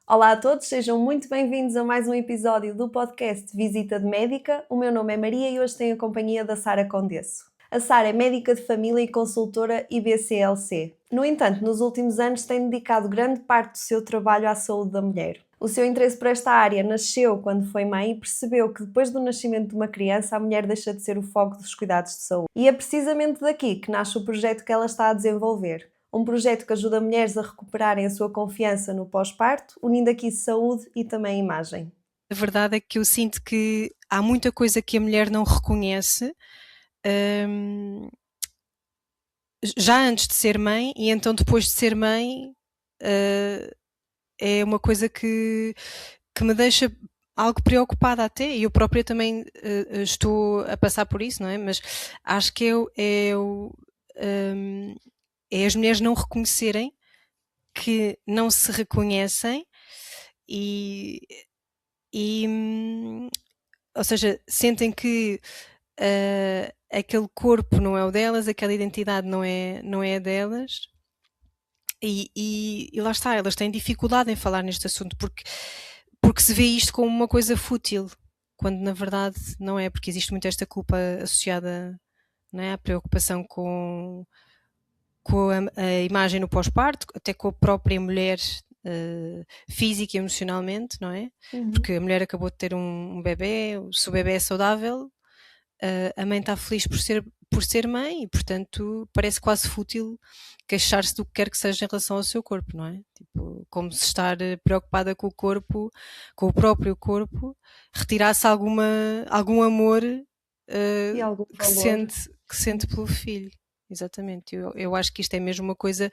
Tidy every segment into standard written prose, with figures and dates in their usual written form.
Olá a todos, sejam muito bem-vindos a mais um episódio do podcast Visita de Médica. O meu nome é Maria e hoje tenho a companhia da Sara Condesso. A Sara é médica de família e consultora IBCLC. No entanto, nos últimos anos tem dedicado grande parte do seu trabalho à saúde da mulher. O seu interesse por esta área nasceu quando foi mãe e percebeu que depois do nascimento de uma criança a mulher deixa de ser o foco dos cuidados de saúde. E é precisamente daqui que nasce o projeto que ela está a desenvolver. Um projeto que ajuda mulheres a recuperarem a sua confiança no pós-parto, unindo aqui saúde e também imagem. A verdade é que eu sinto que há muita coisa que a mulher não reconhece já antes de ser mãe, e então depois de ser mãe é uma coisa que me deixa algo preocupada até, e eu própria também estou a passar por isso, não é? Mas acho que é as mulheres não reconhecerem que não se reconhecem e ou seja, sentem que aquele corpo não é o delas, aquela identidade não é a delas, e lá está, elas têm dificuldade em falar neste assunto porque se vê isto como uma coisa fútil, quando na verdade não é, porque existe muito esta culpa associada, não é, à preocupação com a imagem no pós-parto, até com a própria mulher física e emocionalmente, não é? Porque a mulher acabou de ter um bebê, se o bebê é saudável, a mãe está feliz por ser mãe e, portanto, parece quase fútil queixar-se do que quer que seja em relação ao seu corpo, não é? Tipo, como se estar preocupada com o corpo, com o próprio corpo, retirasse algum amor E algum que valor. sente pelo filho. Exatamente. Eu acho que isto é mesmo uma coisa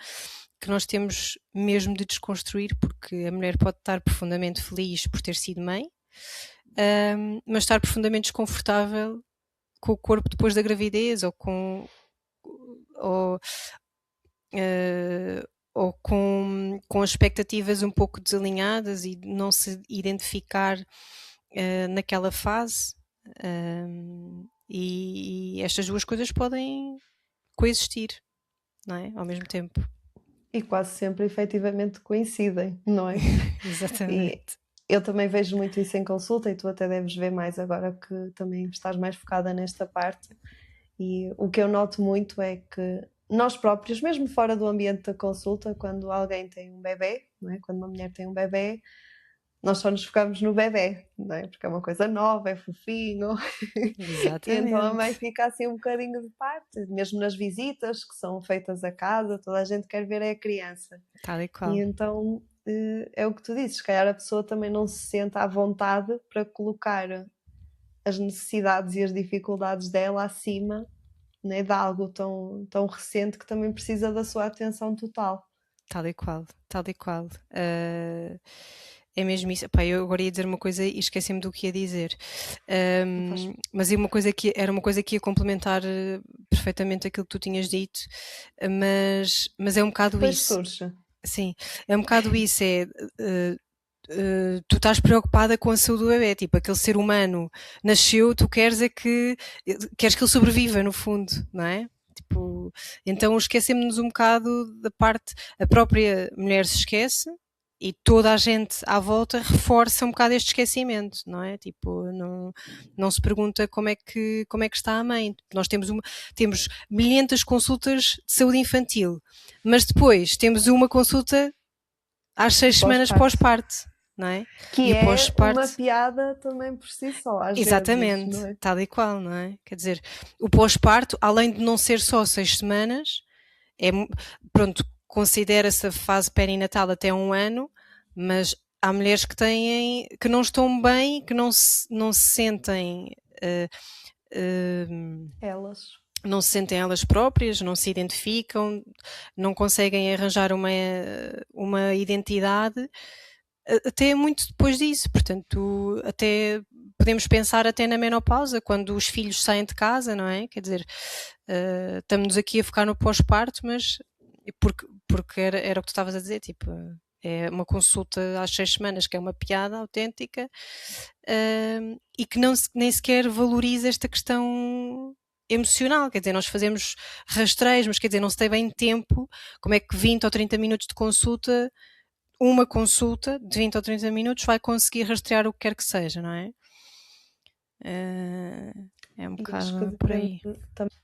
que nós temos mesmo de desconstruir, porque a mulher pode estar profundamente feliz por ter sido mãe, mas estar profundamente desconfortável com o corpo depois da gravidez ou, ou com expectativas um pouco desalinhadas e não se identificar naquela fase. E estas duas coisas podem coexistir, não é? Ao mesmo tempo. E quase sempre efetivamente coincidem, não é? E Exatamente. eu também vejo muito isso em consulta e tu até deves ver mais agora que também estás mais focada nesta parte. E o que eu noto muito é que nós próprios, mesmo fora do ambiente da consulta, quando alguém tem um bebê, não é? Quando uma mulher tem um bebê, nós só nos focamos no bebê, não é? Porque é uma coisa nova, é fofinho. E então a mãe Exatamente. fica assim um bocadinho de parte, mesmo nas visitas que são feitas a casa, toda a gente quer ver é a criança. Tal e E qual. então é o que tu dizes, se calhar a pessoa também não se sente à vontade para colocar as necessidades e as dificuldades dela acima, né, de algo tão recente que também precisa da sua atenção total. Tal e qual, tal e qual. É mesmo isso. Epá, eu agora ia dizer uma coisa e esqueci-me do que ia dizer. Mas era uma coisa que ia complementar perfeitamente aquilo que tu tinhas dito, mas é um bocado Depois isso. surge. Sim, é um bocado isso. Tu estás preocupada com a saúde do bebê, tipo, aquele ser humano nasceu, tu queres que ele sobreviva, no fundo, não é? Tipo, então esquecemos-nos um bocado da parte, a própria mulher se esquece e toda a gente à volta reforça um bocado este esquecimento, não é? Tipo, não se pergunta como é que está a mãe. Nós temos milhentas consultas de saúde infantil, mas depois temos uma consulta às 6 semanas Pós-parto. pós-parto, não é? Que E o é uma pós-parto, piada também por si só, às vezes, exatamente, não é? tal e qual, não é? Quer dizer, o pós-parto, além de não ser só 6 semanas, é, pronto, considera-se a fase perinatal até 1 ano, mas há mulheres que não estão bem, que não se sentem Elas. não se sentem elas próprias, não se identificam, não conseguem arranjar uma identidade até muito depois disso. Portanto, até podemos pensar até na menopausa, quando os filhos saem de casa, não é? Quer dizer, estamos aqui a focar no pós-parto, mas porque era o que tu estavas a dizer, tipo, é uma consulta às 6 semanas, que é uma piada autêntica, e que nem sequer valoriza esta questão emocional, quer dizer, nós fazemos rastreios, mas quer dizer, não se tem bem tempo, como é que 20 ou 30 minutos de consulta uma consulta de 20 ou 30 minutos vai conseguir rastrear o que quer que seja, não é? É um E acho que bocado por depende aí. também,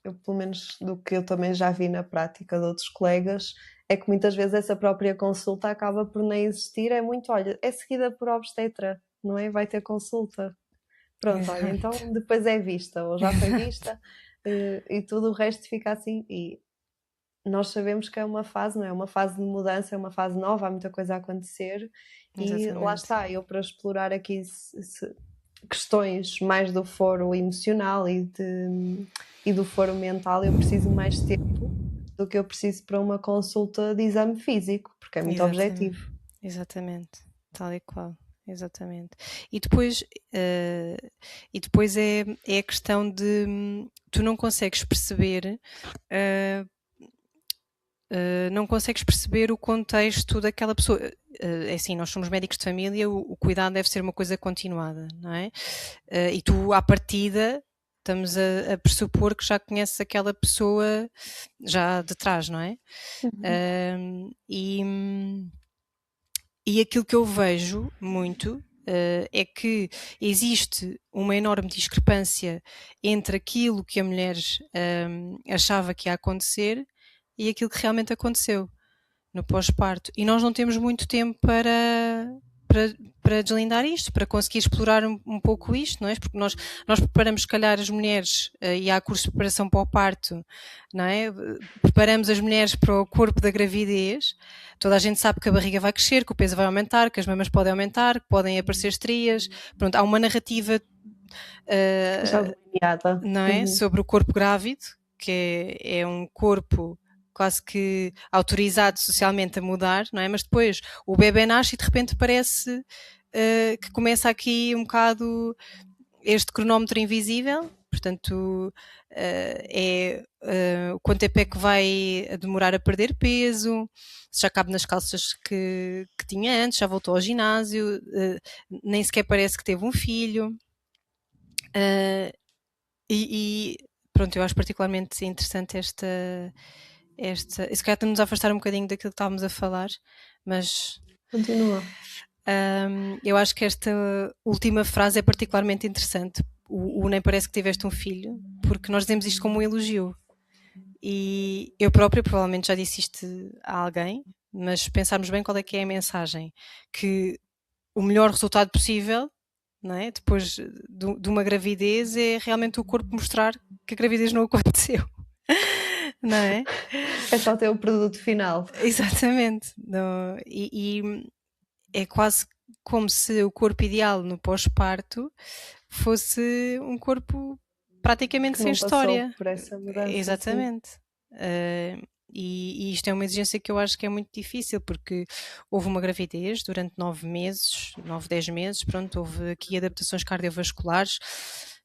eu, pelo menos do que eu também já vi na prática de outros colegas, é que muitas vezes essa própria consulta acaba por nem existir, é muito, olha, é seguida por obstetra, não é? Vai ter consulta. Pronto, olha, então Exato. depois é vista, ou já foi Exato. vista, e tudo o resto fica assim. E nós sabemos que é uma fase, não é? Uma fase de mudança, é uma fase nova, há muita coisa a acontecer, e lá Exatamente. está, eu para explorar aqui questões mais do foro emocional e do foro mental, eu preciso mais tempo do que eu preciso para uma consulta de exame físico, porque é muito Exatamente. objetivo. Exatamente. Tal e qual. Exatamente. E depois, eh, é a questão de tu não consegues perceber eh, não consegues perceber o contexto daquela pessoa. É assim, nós somos médicos de família, o cuidado deve ser uma coisa continuada, não é? E tu, à partida, estamos a pressupor que já conheces aquela pessoa já de trás, não é? Uhum. E aquilo que eu vejo muito é que existe uma enorme discrepância entre aquilo que a mulher achava que ia acontecer e aquilo que realmente aconteceu no pós-parto. E nós não temos muito tempo para, para deslindar isto, para conseguir explorar um pouco isto, não é? Porque nós preparamos, se calhar, as mulheres, e há cursos de preparação para o parto, não é? Preparamos as mulheres para o corpo da gravidez. Toda a gente sabe que a barriga vai crescer, que o peso vai aumentar, que as mamas podem aumentar, que podem aparecer estrias. Pronto, há uma narrativa, Já uh, delineada. não é? Uhum. Sobre o corpo grávido, que é um corpo quase que autorizado socialmente a mudar, não é? Mas depois o bebê nasce e de repente parece que começa aqui um bocado este cronómetro invisível, portanto quanto tempo é que vai demorar a perder peso, se já cabe nas calças que tinha antes, já voltou ao ginásio, nem sequer parece que teve um filho. E pronto, eu acho particularmente interessante se calhar estamos a afastar um bocadinho daquilo que estávamos a falar, mas Continua. eu acho que esta última frase é particularmente interessante. O nem parece que tiveste um filho, porque nós dizemos isto como um elogio. E eu própria provavelmente já disse isto a alguém, mas se pensarmos bem qual é que é a mensagem, que o melhor resultado possível, não é? Depois de uma gravidez, é realmente o corpo mostrar que a gravidez não aconteceu. Não é? É só ter o produto final. Exatamente. E é quase como se o corpo ideal no pós-parto fosse um corpo praticamente Que sem não passou história. por essa mudança, sim. Exatamente. E isto é uma exigência que eu acho que é muito difícil, porque houve uma gravidez durante 9 meses, 9, 10 meses, pronto, houve aqui adaptações cardiovasculares,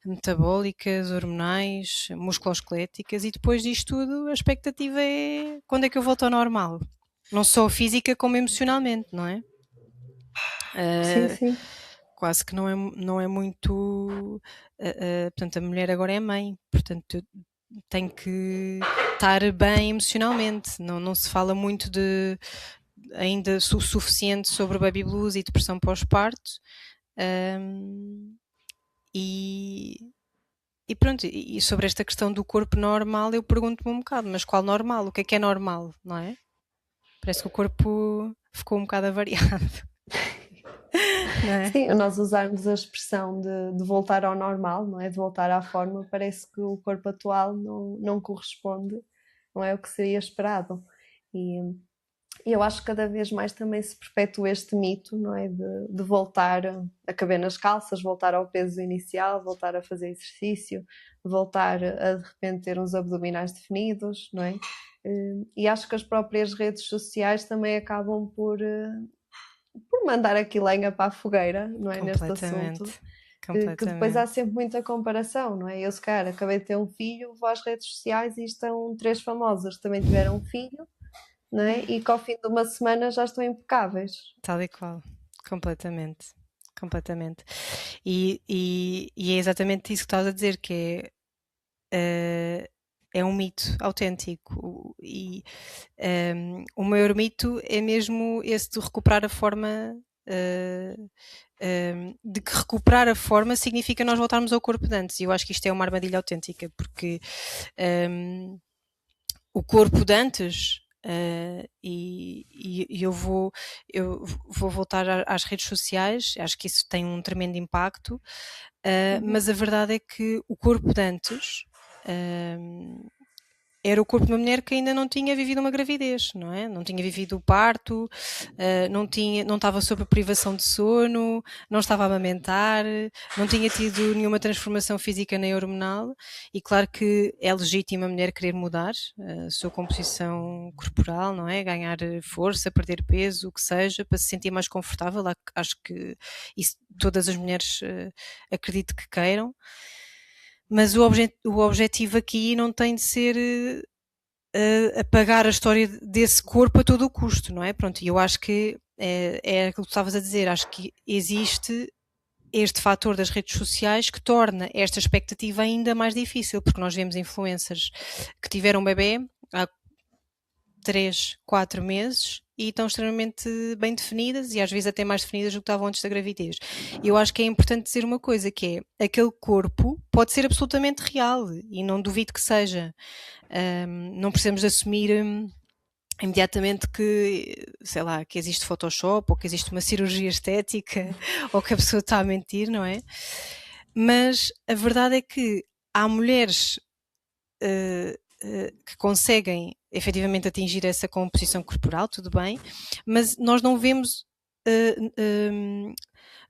metabólicas, hormonais, musculoesqueléticas, e depois disto tudo a expectativa é quando é que eu volto ao normal? Não só física como emocionalmente, não é? Sim, Uh, sim. quase que não é muito. Portanto, a mulher agora é mãe, portanto, tem que estar bem emocionalmente. Não se fala muito ainda o suficiente sobre baby blues e depressão pós-parto. E, e pronto, e sobre esta questão do corpo normal, eu pergunto-me um bocado, mas qual normal? O que é normal, não é? Parece que o corpo ficou um bocado avariado, não é? Sim, nós usarmos a expressão de voltar ao normal, não é? De voltar à forma, parece que o corpo atual não corresponde, não é o que seria esperado. E, e eu acho que cada vez mais também se perpetua este mito, não é? De voltar a caber nas calças, voltar ao peso inicial, voltar a fazer exercício, voltar a de repente ter uns abdominais definidos, não é? E acho que as próprias redes sociais também acabam por mandar aqui lenha para a fogueira, não é? Neste assunto, Completamente, que depois há completamente. sempre muita comparação, não é? Eu, se calhar, acabei de ter um filho, vou às redes sociais e estão três famosas que também tiveram um filho, não é? E que ao fim de uma semana já estão impecáveis. Tal e qual, completamente, completamente. E é exatamente isso que estás a dizer, que é é um mito autêntico e o maior mito é mesmo esse de recuperar a forma, de que recuperar a forma significa nós voltarmos ao corpo de antes, e eu acho que isto é uma armadilha autêntica, porque o corpo de antes, e eu vou voltar às redes sociais, acho que isso tem um tremendo impacto, mas a verdade é que o corpo de antes era o corpo de uma mulher que ainda não tinha vivido uma gravidez, não é? Não tinha vivido o parto, não estava sob a privação de sono, não estava a amamentar, não tinha tido nenhuma transformação física nem hormonal, e claro que é legítimo a mulher querer mudar a sua composição corporal, não é? Ganhar força, perder peso, o que seja, para se sentir mais confortável. Acho que isso todas as mulheres acredito que queiram. Mas o objetivo aqui não tem de ser apagar a história desse corpo a todo o custo, não é? Pronto, e eu acho que é aquilo que tu estavas a dizer, acho que existe este fator das redes sociais que torna esta expectativa ainda mais difícil, porque nós vemos influencers que tiveram um bebê há 3, 4 meses e estão extremamente bem definidas, e às vezes até mais definidas do que estavam antes da gravidez. Eu acho que é importante dizer uma coisa, que é, aquele corpo pode ser absolutamente real, e não duvido que seja. Não precisamos assumir imediatamente que, sei lá, que existe Photoshop, ou que existe uma cirurgia estética, ou que a pessoa está a mentir, não é? Mas a verdade é que há mulheres que conseguem efetivamente atingir essa composição corporal, tudo bem, mas nós não vemos,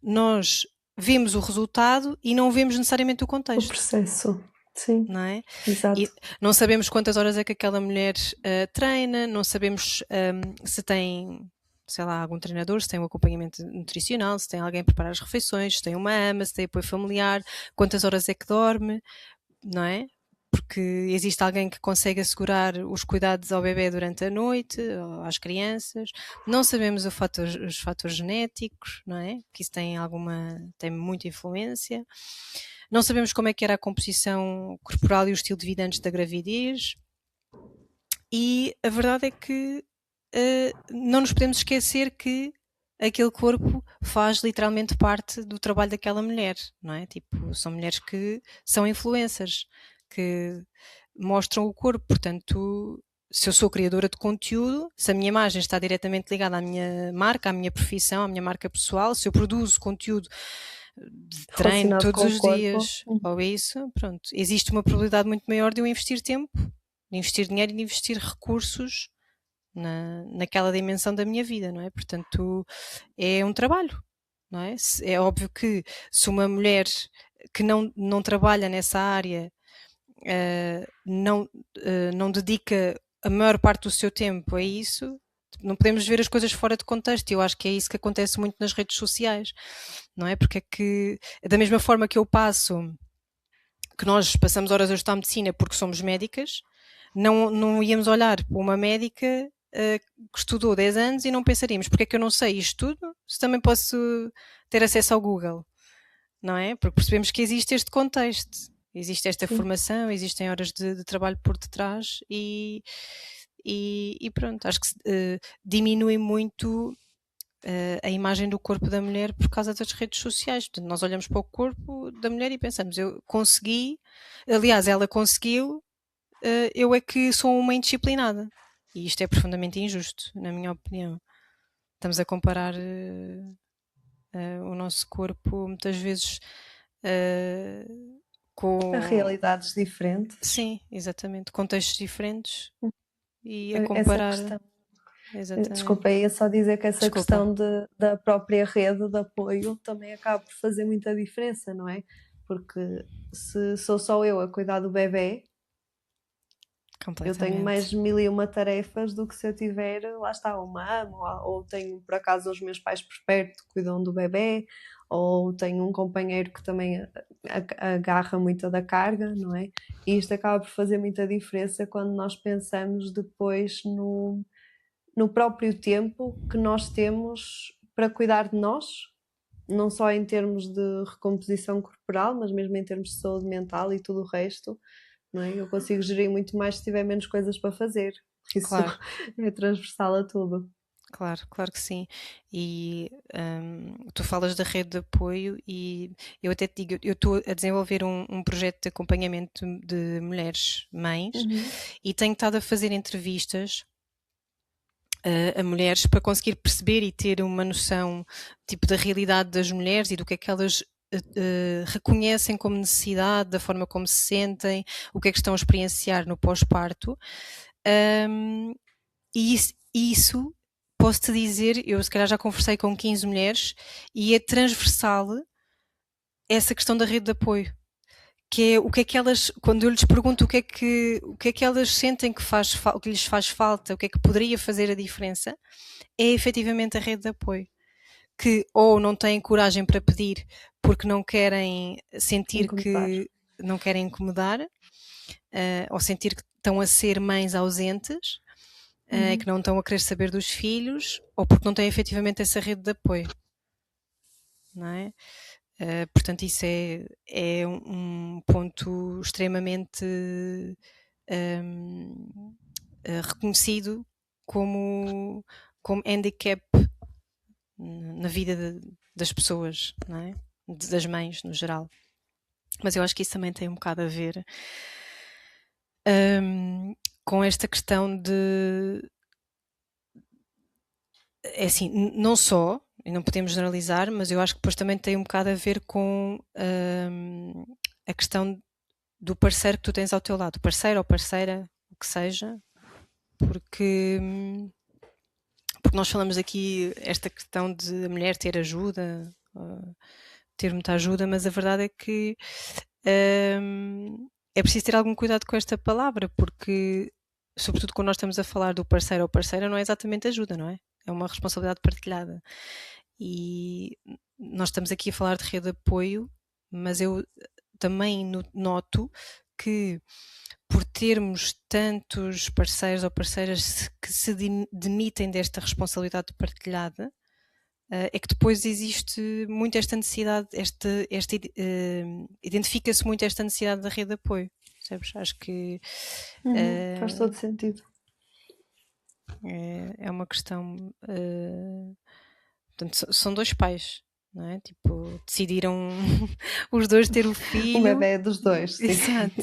nós vemos o resultado e não vemos necessariamente o contexto. O processo, sim. Não é? Exato. E não sabemos quantas horas é que aquela mulher treina, não sabemos se tem, sei lá, algum treinador, se tem um acompanhamento nutricional, se tem alguém a preparar as refeições, se tem uma ama, se tem apoio familiar, quantas horas é que dorme, não é? Porque existe alguém que consegue assegurar os cuidados ao bebê durante a noite, ou às crianças. Não sabemos os fatores genéticos, não é? Que isso tem muita influência. Não sabemos como é que era a composição corporal e o estilo de vida antes da gravidez. E a verdade é que não nos podemos esquecer que aquele corpo faz literalmente parte do trabalho daquela mulher, não é? Tipo, são mulheres que são influencers, que mostram o corpo. Portanto, se eu sou criadora de conteúdo, se a minha imagem está diretamente ligada à minha marca, à minha profissão, à minha marca pessoal, se eu produzo conteúdo de treino todos os dias, ou isso, pronto, existe uma probabilidade muito maior de eu investir tempo, de investir dinheiro e de investir recursos naquela dimensão da minha vida, não é? Portanto, é um trabalho, não é? É óbvio que se uma mulher que não trabalha nessa área não dedica a maior parte do seu tempo a isso, não podemos ver as coisas fora de contexto. Eu acho que é isso que acontece muito nas redes sociais, não é? Porque é que, da mesma forma que que nós passamos horas a estudar medicina porque somos médicas, não íamos olhar para uma médica que estudou 10 anos e não pensaríamos, porque é que eu não sei isto tudo, se também posso ter acesso ao Google, não é? Porque percebemos que existe este contexto, existe esta formação, existem horas de trabalho por detrás e pronto, acho que diminui muito a imagem do corpo da mulher por causa das redes sociais. Portanto, nós olhamos para o corpo da mulher e pensamos, eu consegui, aliás, ela conseguiu, eu é que sou uma indisciplinada. E isto é profundamente injusto, na minha opinião. Estamos a comparar o nosso corpo muitas vezes com... A realidades diferentes. Sim, exatamente. Contextos diferentes e a comparar... Desculpa, ia só dizer que essa questão da própria rede de apoio também acaba por fazer muita diferença, não é? Porque se sou só eu a cuidar do bebê, eu tenho mais 1001 tarefas do que se eu tiver, lá está, uma ama, ou tenho por acaso os meus pais por perto que cuidam do bebê, ou tenho um companheiro que também agarra muita da carga, não é? E isto acaba por fazer muita diferença quando nós pensamos depois no próprio tempo que nós temos para cuidar de nós, não só em termos de recomposição corporal, mas mesmo em termos de saúde mental e tudo o resto, não é? Eu consigo gerir muito mais se tiver menos coisas para fazer. Isso Claro. é transversal a tudo. Claro, claro que sim. E tu falas da rede de apoio e eu até te digo, eu estou a desenvolver um projeto de acompanhamento de mulheres mães e tenho estado a fazer entrevistas a mulheres para conseguir perceber e ter uma noção tipo da realidade das mulheres e do que é que elas reconhecem como necessidade, da forma como se sentem, o que é que estão a experienciar no pós-parto. E isso posso-te dizer, eu se calhar já conversei com 15 mulheres e é transversal essa questão da rede de apoio. Que é o que é que elas, quando eu lhes pergunto o que é que elas sentem que lhes faz falta, o que é que poderia fazer a diferença, é efetivamente a rede de apoio. Que ou não têm coragem para pedir porque não querem sentir que não querem incomodar, ou sentir que estão a ser mães ausentes, que não estão a querer saber dos filhos, ou porque não têm efetivamente essa rede de apoio, não é? Portanto, isso é um ponto extremamente reconhecido como handicap na vida das pessoas, não é? Das mães no geral. Mas eu acho que isso também tem um bocado a ver com esta questão de é assim, não só, e não podemos generalizar, mas eu acho que depois também tem um bocado a ver com a questão do parceiro que tu tens ao teu lado, parceiro ou parceira, o que seja, porque nós falamos aqui esta questão de a mulher ter ajuda, ter muita ajuda, mas a verdade é que é preciso ter algum cuidado com esta palavra, porque sobretudo quando nós estamos a falar do parceiro ou parceira, não é exatamente ajuda, não é? É uma responsabilidade partilhada. E nós estamos aqui a falar de rede de apoio, mas eu também noto que por termos tantos parceiros ou parceiras que se demitem desta responsabilidade partilhada, é que depois existe muito esta necessidade, identifica-se muito esta necessidade da rede de apoio, percebes? Acho que faz todo sentido. É uma questão. Portanto, são dois pais, não é? Tipo, decidiram os dois ter o filho. O bebé é dos dois. Sim. Exato.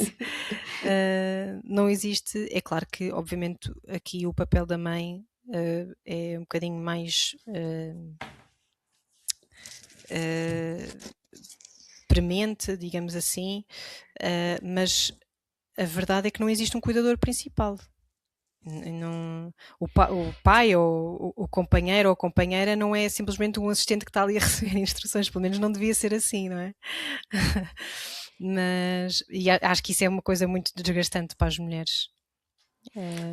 Não existe. É claro que, obviamente, aqui o papel da mãe é um bocadinho mais premente, digamos assim, mas a verdade é que não existe um cuidador principal. Não, o pai ou o companheiro ou a companheira não é simplesmente um assistente que está ali a receber instruções, pelo menos não devia ser assim, não é? Mas acho que isso é uma coisa muito desgastante para as mulheres.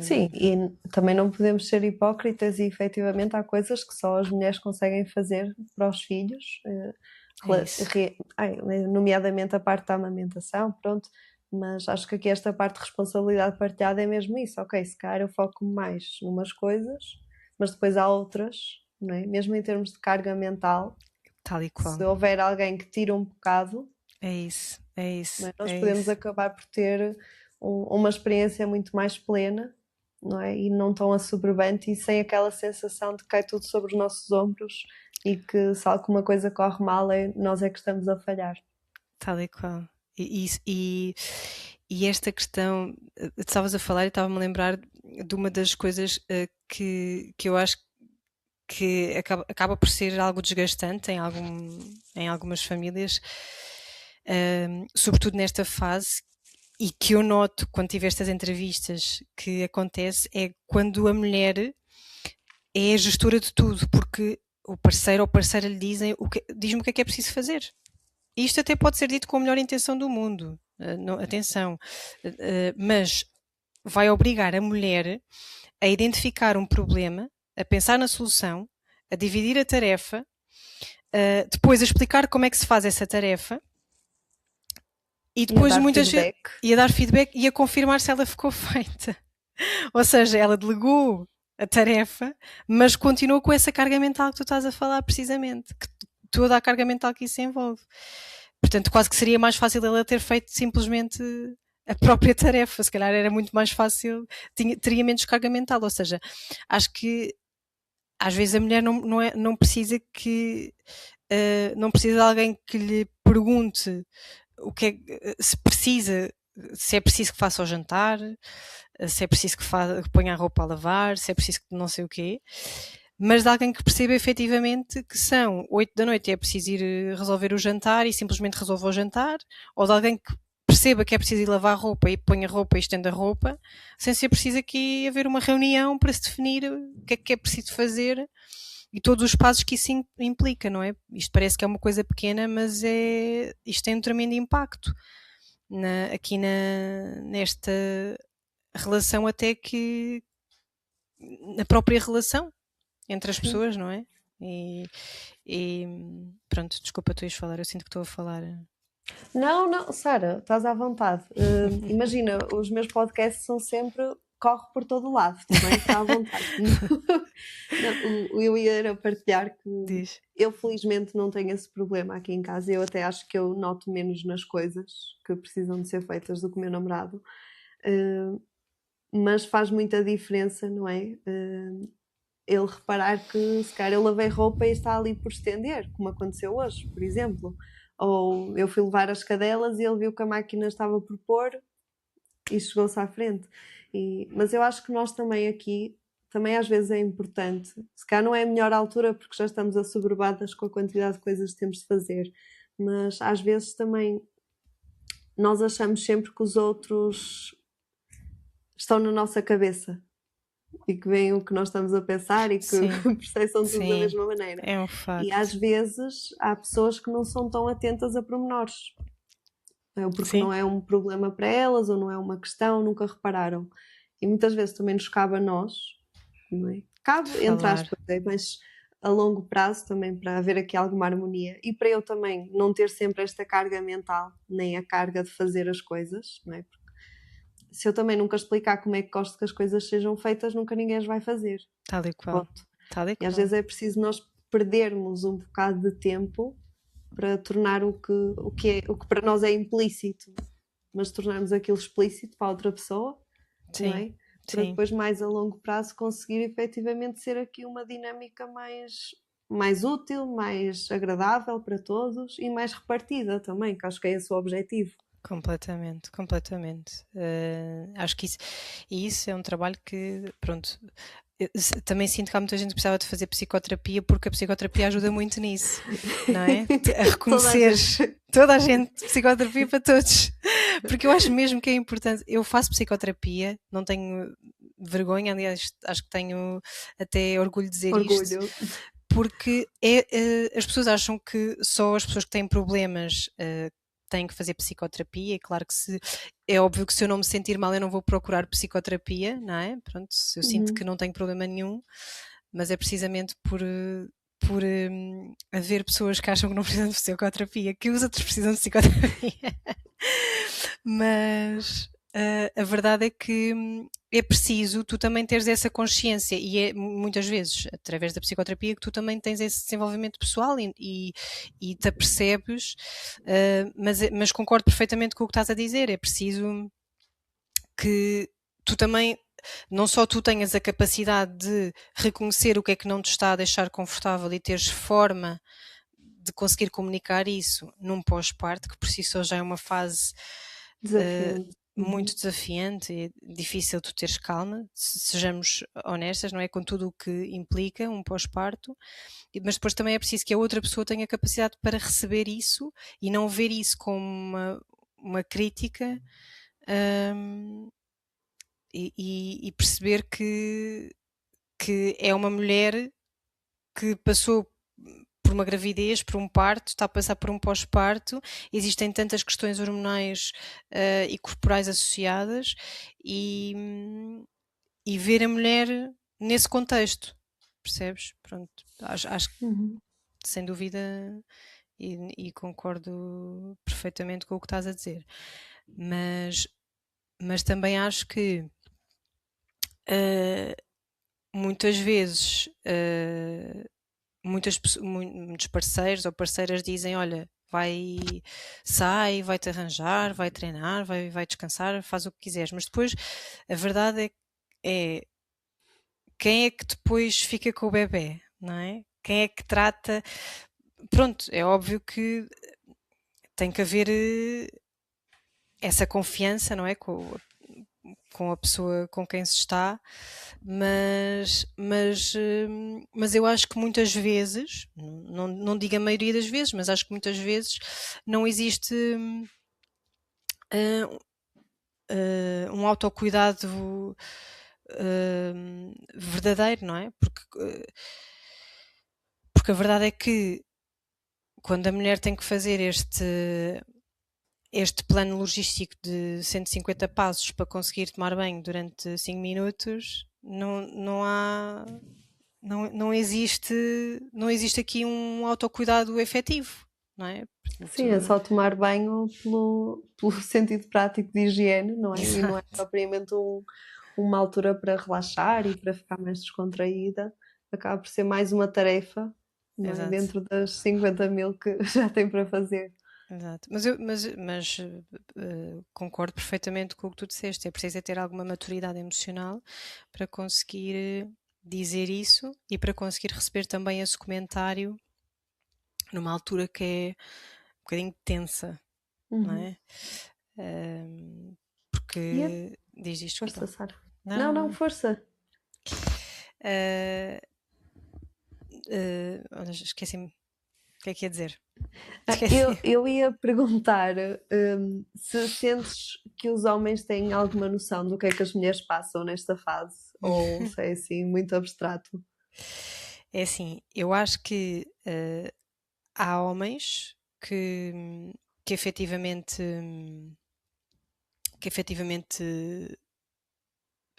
Sim, e também não podemos ser hipócritas e efetivamente há coisas que só as mulheres conseguem fazer para os filhos, nomeadamente a parte da amamentação, pronto. Mas acho que aqui esta parte de responsabilidade partilhada é mesmo isso. Ok, se calhar eu foco mais numas coisas, mas depois há outras, não é? Mesmo em termos de carga mental, tal e qual. Se houver alguém que tira um bocado, é isso. Nós podemos acabar por ter uma experiência muito mais plena, não é? E não tão assoberbante e sem aquela sensação de que cai tudo sobre os nossos ombros e que se alguma coisa corre mal, nós é que estamos a falhar. Tal e qual. E esta questão, tu estavas a falar e estava-me a lembrar de uma das coisas que eu acho que acaba por ser algo desgastante em algumas famílias, sobretudo nesta fase, e que eu noto quando tive estas entrevistas que acontece, é quando a mulher é a gestora de tudo, porque o parceiro ou parceira lhe diz-me o que é preciso fazer. E isto até pode ser dito com a melhor intenção do mundo, atenção, mas vai obrigar a mulher a identificar um problema, a pensar na solução, a dividir a tarefa, depois a explicar como é que se faz essa tarefa e depois muitas vezes a dar feedback e a confirmar se ela ficou feita. Ou seja, ela delegou a tarefa, mas continuou com essa carga mental que tu estás a falar precisamente, toda a carga mental que isso envolve. Portanto, quase que seria mais fácil ela ter feito simplesmente a própria tarefa, se calhar era muito mais fácil, teria menos carga mental, ou seja, acho que às vezes a mulher não precisa não precisa de alguém que lhe pergunte o que se é preciso que faça o jantar, se é preciso que ponha a roupa a lavar, se é preciso que não sei o quê, mas de alguém que perceba efetivamente que são 8 da noite e é preciso ir resolver o jantar e simplesmente resolve o jantar, ou de alguém que perceba que é preciso ir lavar a roupa e põe a roupa e estende a roupa, sem ser preciso aqui haver uma reunião para se definir o que é preciso fazer e todos os passos que isso implica, não é? Isto parece que é uma coisa pequena, mas isto tem um tremendo impacto nesta relação, até que na própria relação entre as pessoas, não é? E pronto, desculpa, tu ias falar, eu sinto que estou a falar. Não, Sara, estás à vontade. Imagina, os meus podcasts são sempre corre por todo o lado, também está à vontade. Não, eu ia partilhar que Diz. eu felizmente não tenho esse problema aqui em casa. Eu até acho que eu noto menos nas coisas que precisam de ser feitas do que o meu namorado. Mas faz muita diferença, não é? Ele reparar que se calhar eu lavei roupa e está ali por estender, como aconteceu hoje, por exemplo. Ou eu fui levar as cadelas e ele viu que a máquina estava por pôr e chegou-se à frente. Mas eu acho que nós também aqui, também às vezes é importante, se calhar não é a melhor altura porque já estamos assoberbadas com a quantidade de coisas que temos de fazer, mas às vezes também nós achamos sempre que os outros estão na nossa cabeça e que veem o que nós estamos a pensar e que processam tudo da mesma maneira. É um facto. E às vezes há pessoas que não são tão atentas a pormenores. Porque não é um problema para elas ou não é uma questão, nunca repararam. E muitas vezes também nos cabe a nós, não é? Cabe, entre aspas, mas a longo prazo também para haver aqui alguma harmonia e para eu também não ter sempre esta carga mental, nem a carga de fazer as coisas, não é? Porque se eu também nunca explicar como é que gosto que as coisas sejam feitas, nunca ninguém as vai fazer. Tal e qual. E às vezes é preciso nós perdermos um bocado de tempo para tornar o que para nós é implícito, mas tornarmos aquilo explícito para a outra pessoa, não é? Para depois, mais a longo prazo, conseguir efetivamente ser aqui uma dinâmica mais útil, mais agradável para todos e mais repartida também, que acho que é esse o objetivo. Completamente. Acho que isso é um trabalho que, pronto, eu também sinto que há muita gente que precisava de fazer psicoterapia, porque a psicoterapia ajuda muito nisso, não é? A reconhecer toda a gente, psicoterapia para todos, porque eu acho mesmo que é importante. Eu faço psicoterapia, não tenho vergonha, aliás, acho que tenho até orgulho de dizer isto, porque as pessoas acham que só as pessoas que têm problemas têm que fazer psicoterapia, e claro que é óbvio que se eu não me sentir mal eu não vou procurar psicoterapia, não é? Pronto, se eu sinto que não tenho problema nenhum, mas é precisamente por haver pessoas que acham que não precisam de psicoterapia, que os outros precisam de psicoterapia. Mas a verdade é que é preciso tu também teres essa consciência, e é muitas vezes através da psicoterapia que tu também tens esse desenvolvimento pessoal e te apercebes, mas concordo perfeitamente com o que estás a dizer. É preciso que tu também, não só tu tenhas a capacidade de reconhecer o que é que não te está a deixar confortável e teres forma de conseguir comunicar isso num pós-parto, que por si só já é uma fase muito desafiante e difícil tu teres calma, sejamos honestas, não é? Com tudo o que implica um pós-parto, mas depois também é preciso que a outra pessoa tenha capacidade para receber isso e não ver isso como uma crítica, e perceber que é uma mulher que passou por uma gravidez, por um parto, está a passar por um pós-parto, existem tantas questões hormonais e corporais associadas, e ver a mulher nesse contexto, percebes? Pronto, acho que sem dúvida, e concordo perfeitamente com o que estás a dizer, mas também acho que muitas vezes muitos parceiros ou parceiras dizem: olha, sai, vai-te arranjar, vai treinar, vai descansar, faz o que quiseres, mas depois a verdade é quem é que depois fica com o bebé, não é? Quem é que trata? Pronto, é óbvio que tem que haver essa confiança, não é? Com a pessoa com quem se está, mas eu acho que muitas vezes, não digo a maioria das vezes, mas acho que muitas vezes não existe um autocuidado verdadeiro, não é? Porque a verdade é que quando a mulher tem que fazer este plano logístico de 150 passos para conseguir tomar banho durante 5 minutos, não existe aqui um autocuidado efetivo, não é? Sim, é Portanto, só tomar banho pelo sentido prático de higiene, não é? E não é exato, propriamente uma altura para relaxar e para ficar mais descontraída. Acaba por ser mais uma tarefa, não é? exato, Dentro das 50 mil que já tem para fazer. exato. Mas concordo perfeitamente com o que tu disseste. É preciso ter alguma maturidade emocional para conseguir dizer isso e para conseguir receber também esse comentário numa altura que é um bocadinho tensa, não Uhum. é? E a Porque diz isto, força, desculpa. Sara? Não, Não, não, não, não. força. Ah, olha, esqueci-me. O que é que ia dizer? Eu, Esqueci. eu ia perguntar, se sentes que os homens têm alguma noção do que é que as mulheres passam nesta fase, ou se é assim muito abstrato. É assim, eu acho que há homens que efetivamente, que efetivamente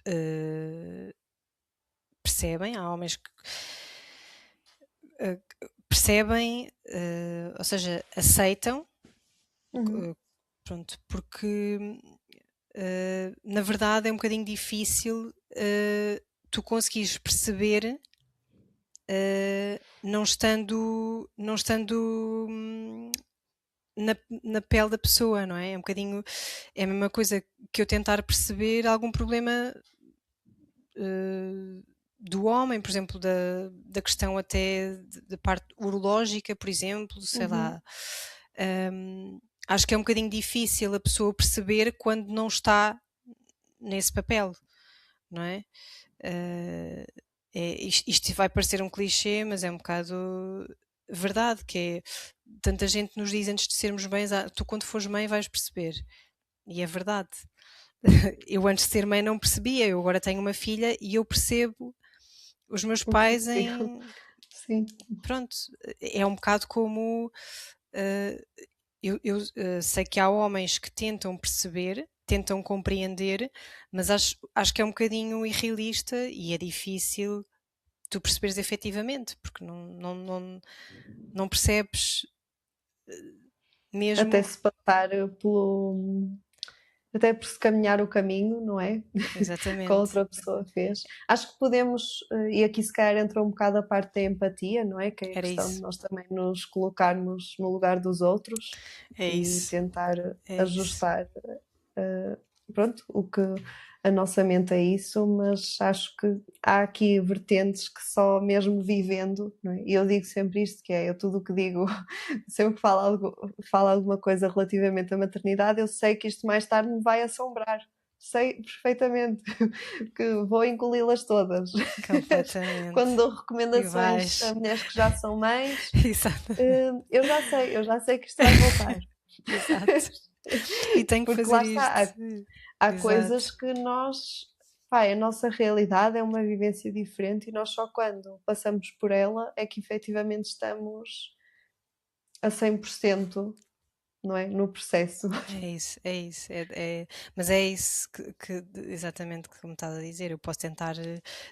eh, percebem, há homens que percebem, ou seja, aceitam, Uhum. pronto, porque na verdade é um bocadinho difícil tu conseguires perceber não estando na pele da pessoa, não é? É um bocadinho, é a mesma coisa que eu tentar perceber algum problema do homem, por exemplo, da questão até da parte urológica, por exemplo, sei Uhum. lá. Acho que é um bocadinho difícil a pessoa perceber quando não está nesse papel, não é? Uh, isto vai parecer um clichê, mas é um bocado verdade, que é tanta gente nos diz antes de sermos mães, tu quando fores mãe vais perceber. E é verdade. Eu antes de ser mãe não percebia, eu agora tenho uma filha e eu percebo os meus O que é pais que digo? em. Sim. Pronto, é um bocado como. Eu sei que há homens que tentam perceber, tentam compreender, mas acho que é um bocadinho irrealista e é difícil tu perceberes efetivamente, porque não percebes Até mesmo. se passar pelo. Até por se caminhar o caminho, não é? Que a Exatamente, outra pessoa fez. Acho que podemos, e aqui se calhar entra um bocado a parte da empatia, não é? Que é a era questão de isso, nós também nos colocarmos no lugar dos outros é e isso, tentar é isso. ajustar, eh, pronto, o que a nossa mente é isso, mas acho que há aqui vertentes que só mesmo vivendo, não é? E eu digo sempre isto, que é, eu tudo o que digo, sempre que falo alguma coisa relativamente à maternidade, eu sei que isto mais tarde me vai assombrar. Sei perfeitamente que vou engoli-las todas. Completamente. Quando dou E recomendações a vais. mulheres que já são mães, Exato, eu já sei que isto vai voltar. exato. E tenho que Porque fazer lá está, isto. há coisas Exato. que nós, pá, a nossa realidade é uma vivência diferente e nós só quando passamos por ela é que efetivamente estamos a 100%, não é? No processo. É isso, é isso. Mas é isso exatamente como estás a dizer. Eu posso tentar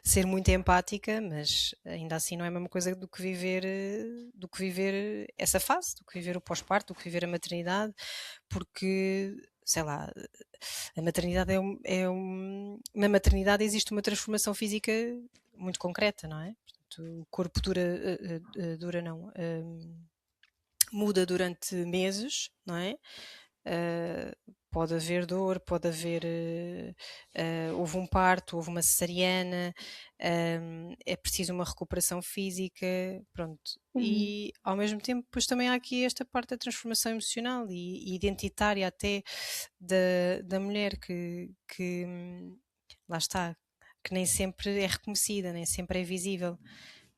ser muito empática, mas ainda assim não é a mesma coisa do que viver essa fase, do que viver o pós-parto, do que viver a maternidade, porque, sei lá, a maternidade na maternidade existe uma transformação física muito concreta, não é? Portanto, o corpo dura não. muda durante meses, não é? Pode haver dor, pode haver. Houve um parto, houve uma cesariana, é preciso uma recuperação física, pronto. Uhum. E ao mesmo tempo, depois também há aqui esta parte da transformação emocional e identitária até da mulher lá está, que nem sempre é reconhecida, nem sempre é visível,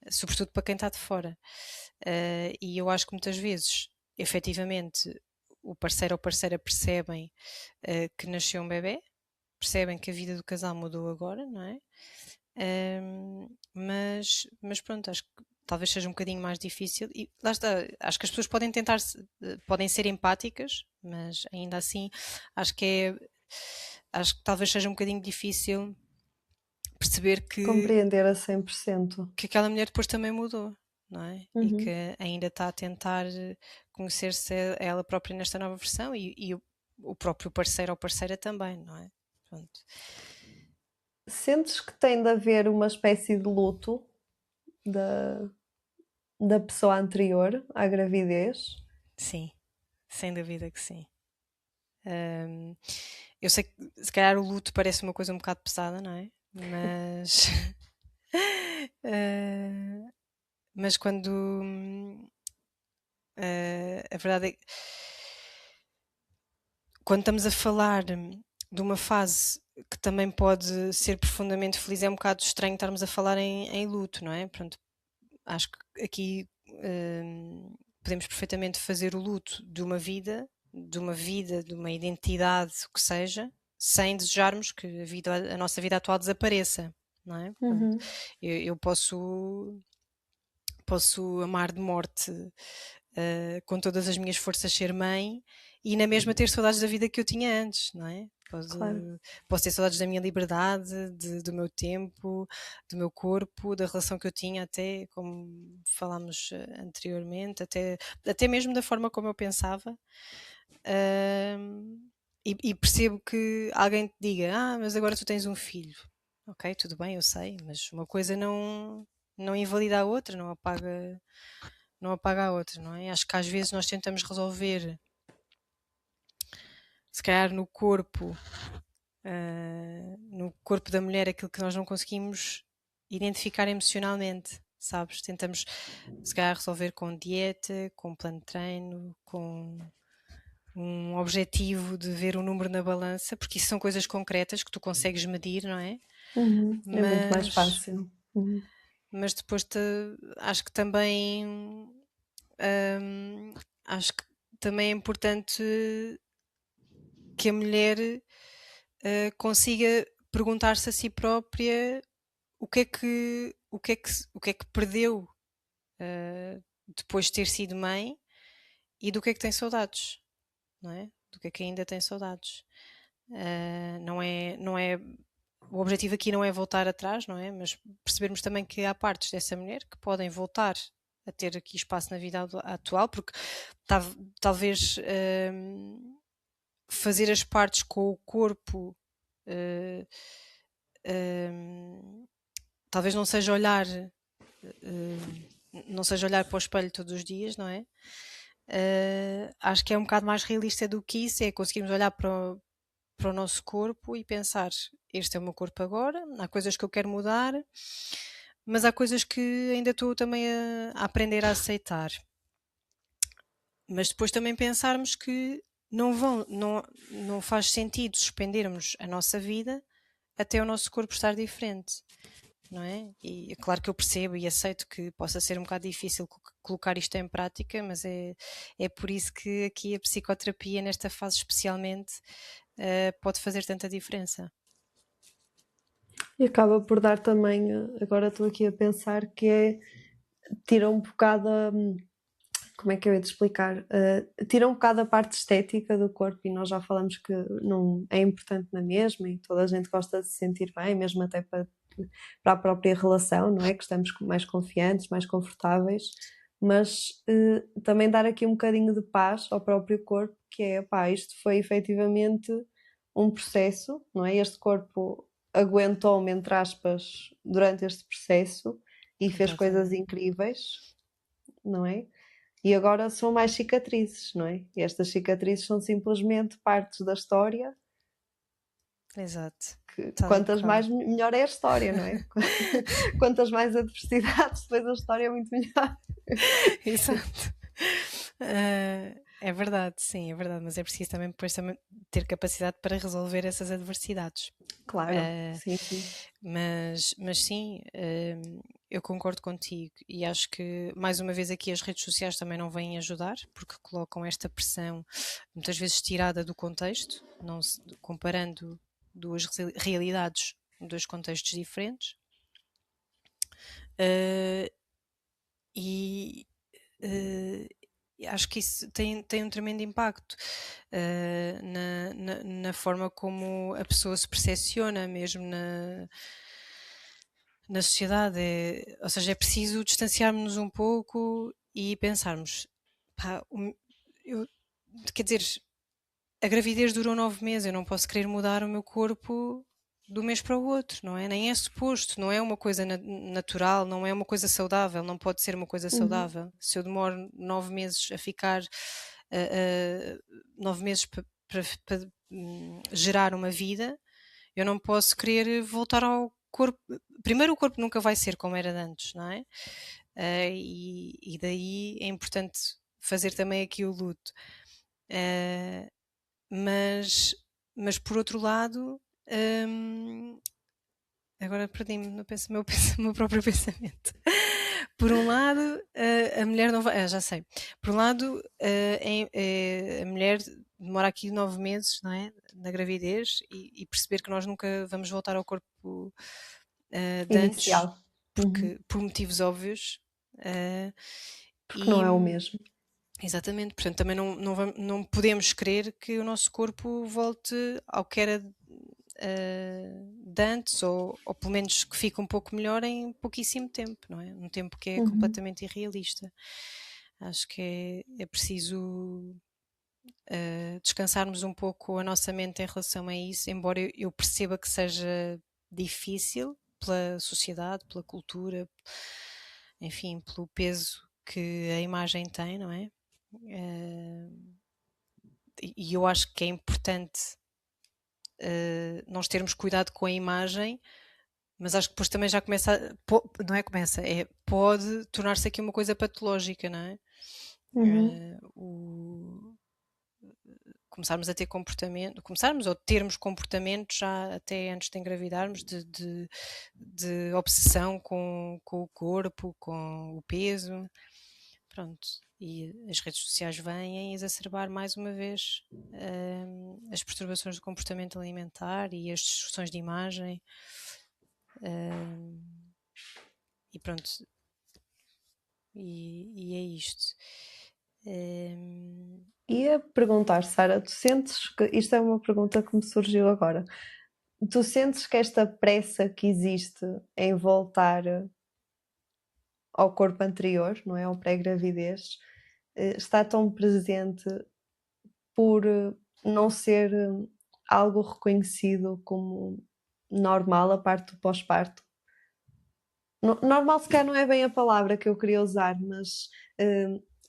sobretudo para quem está de fora. E eu acho que muitas vezes, efetivamente, o parceiro ou parceira percebem que nasceu um bebê, percebem que a vida do casal mudou agora, não é? Mas pronto, acho que talvez seja um bocadinho mais difícil e lá está, acho que as pessoas podem tentar, podem ser empáticas, mas ainda assim acho que acho que talvez seja um bocadinho difícil perceber Compreender a 100%. que aquela mulher depois também mudou, não é? E Uhum. que ainda está a tentar conhecer-se a ela própria nesta nova versão e o próprio parceiro ou parceira também, não é? Pronto. Sentes que tem de haver uma espécie de luto da, da pessoa anterior à gravidez? Sim, sem dúvida que sim. Eu sei que se calhar o luto parece uma coisa um bocado pesada, não é? Mas uh, mas quando a verdade é que quando estamos a falar de uma fase que também pode ser profundamente feliz, é um bocado estranho estarmos a falar em luto, não é? Pronto, acho que aqui podemos perfeitamente fazer o luto de uma identidade, o que seja, sem desejarmos que a nossa vida atual desapareça, não é? Pronto, Uhum. eu posso amar de morte com todas as minhas forças ser mãe e na mesma ter saudades da vida que eu tinha antes, não é? Claro. Posso ter saudades da minha liberdade, do meu tempo, do meu corpo, da relação que eu tinha até, como falámos anteriormente, até mesmo da forma como eu pensava. E percebo que alguém te diga, mas agora tu tens um filho. Ok, tudo bem, eu sei, mas uma coisa não invalida a outra, não apaga a outra, não é? Acho que às vezes nós tentamos resolver, se calhar no corpo da mulher, aquilo que nós não conseguimos identificar emocionalmente, sabes? Tentamos, se calhar, resolver com dieta, com plano de treino, com um objetivo de ver o número na balança, porque isso são coisas concretas que tu consegues medir, não é? Uhum. É muito mais Mas, fácil. Uhum. mas depois acho que também hum, acho que também é importante que a mulher consiga perguntar-se a si própria o que é que perdeu depois de ter sido mãe e do que é que tem saudades, não é? Do que é que ainda tem saudades. Não é o objetivo aqui não é voltar atrás, não é? Mas percebermos também que há partes dessa mulher que podem voltar a ter aqui espaço na vida atual, porque talvez fazer as partes com o corpo uh, talvez não seja olhar para o espelho todos os dias, não é? Acho que é um bocado mais realista do que isso, é conseguirmos olhar para o nosso corpo e pensar, este é o meu corpo agora, há coisas que eu quero mudar, mas há coisas que ainda estou também a aprender a aceitar. Mas depois também pensarmos que não faz sentido suspendermos a nossa vida até o nosso corpo estar diferente, não é? E é claro que eu percebo e aceito que possa ser um bocado difícil colocar isto em prática, mas é por isso que aqui a psicoterapia, nesta fase especialmente, pode fazer tanta diferença. E acaba por dar também, agora estou aqui a pensar, que é, tira um bocado como é que eu ia te explicar? Tira um bocado a parte estética do corpo e nós já falamos que não é importante na mesma e toda a gente gosta de se sentir bem, mesmo até para a própria relação, não é? Que estamos mais confiantes, mais confortáveis, mas também dar aqui um bocadinho de paz ao próprio corpo, que é, pá, isto foi efetivamente um processo, não é? Este corpo aguentou-me, entre aspas, durante este processo e fez coisas Completamente. incríveis, não é? E agora são mais cicatrizes, não é? E estas cicatrizes são simplesmente partes da história Exato. que Estás a quantas tocar. mais, melhor é a história, não é? Quantas mais adversidades, depois a história é muito melhor. Exato. É verdade, sim, é verdade, mas é preciso também depois também ter capacidade para resolver essas adversidades. Claro, Ah, sim, sim. mas sim, eu concordo contigo e acho que mais uma vez aqui as redes sociais também não vêm ajudar porque colocam esta pressão muitas vezes tirada do contexto, não comparando duas realidades, dois contextos diferentes. Ah, e eh, acho que isso tem um tremendo impacto na forma como a pessoa se percepciona mesmo na sociedade. Ou seja, é preciso distanciarmos-nos um pouco e pensarmos, pá, eu, quer dizer, a gravidez durou 9 meses, eu não posso querer mudar o meu corpo do mês para o outro, não é? Nem é suposto, não é uma coisa natural, não é uma coisa saudável, não pode ser uma coisa Uhum. saudável. Se eu demoro 9 meses a ficar, 9 meses para gerar uma vida, eu não posso querer voltar ao corpo. Primeiro, o corpo nunca vai ser como era de antes, não é? E daí é importante fazer também aqui o luto. Uh, mas, mas por outro lado, hum, agora perdi-me no meu, meu próprio pensamento. Por um lado, a mulher não vai. Já sei. Por um lado, a mulher demora aqui 9 meses, não é? Na gravidez e perceber que nós nunca vamos voltar ao corpo de antes, Inicial. Uhum. porque, por motivos óbvios. Uh, Porque não e é o mesmo. Exatamente, portanto também não podemos querer que o nosso corpo volte ao que era de antes, ou pelo menos que fique um pouco melhor em pouquíssimo tempo, não é? Um tempo que é Uhum. completamente irrealista. Acho que é preciso descansarmos um pouco a nossa mente em relação a isso, embora eu perceba que seja difícil pela sociedade, pela cultura, enfim, pelo peso que a imagem tem, não é? Eh, e eu acho que é importante nós termos cuidado com a imagem, mas acho que depois também já começa, não é começa, pode tornar-se aqui uma coisa patológica, não é? Uhum. Começarmos a ter comportamento, começarmos ou termos comportamentos já até antes de engravidarmos de obsessão com o corpo, com o peso. Pronto, e as redes sociais vêm exacerbar mais uma vez as perturbações do comportamento alimentar e as distorções de imagem. E pronto, e é isto. Ia perguntar, Sara, tu sentes que isto é uma pergunta que me surgiu agora. Tu sentes que esta pressa que existe em voltar ao corpo anterior, não é? Ao pré-gravidez, está tão presente por não ser algo reconhecido como normal a parte do pós-parto? Normal, se calhar, não é bem a palavra que eu queria usar, mas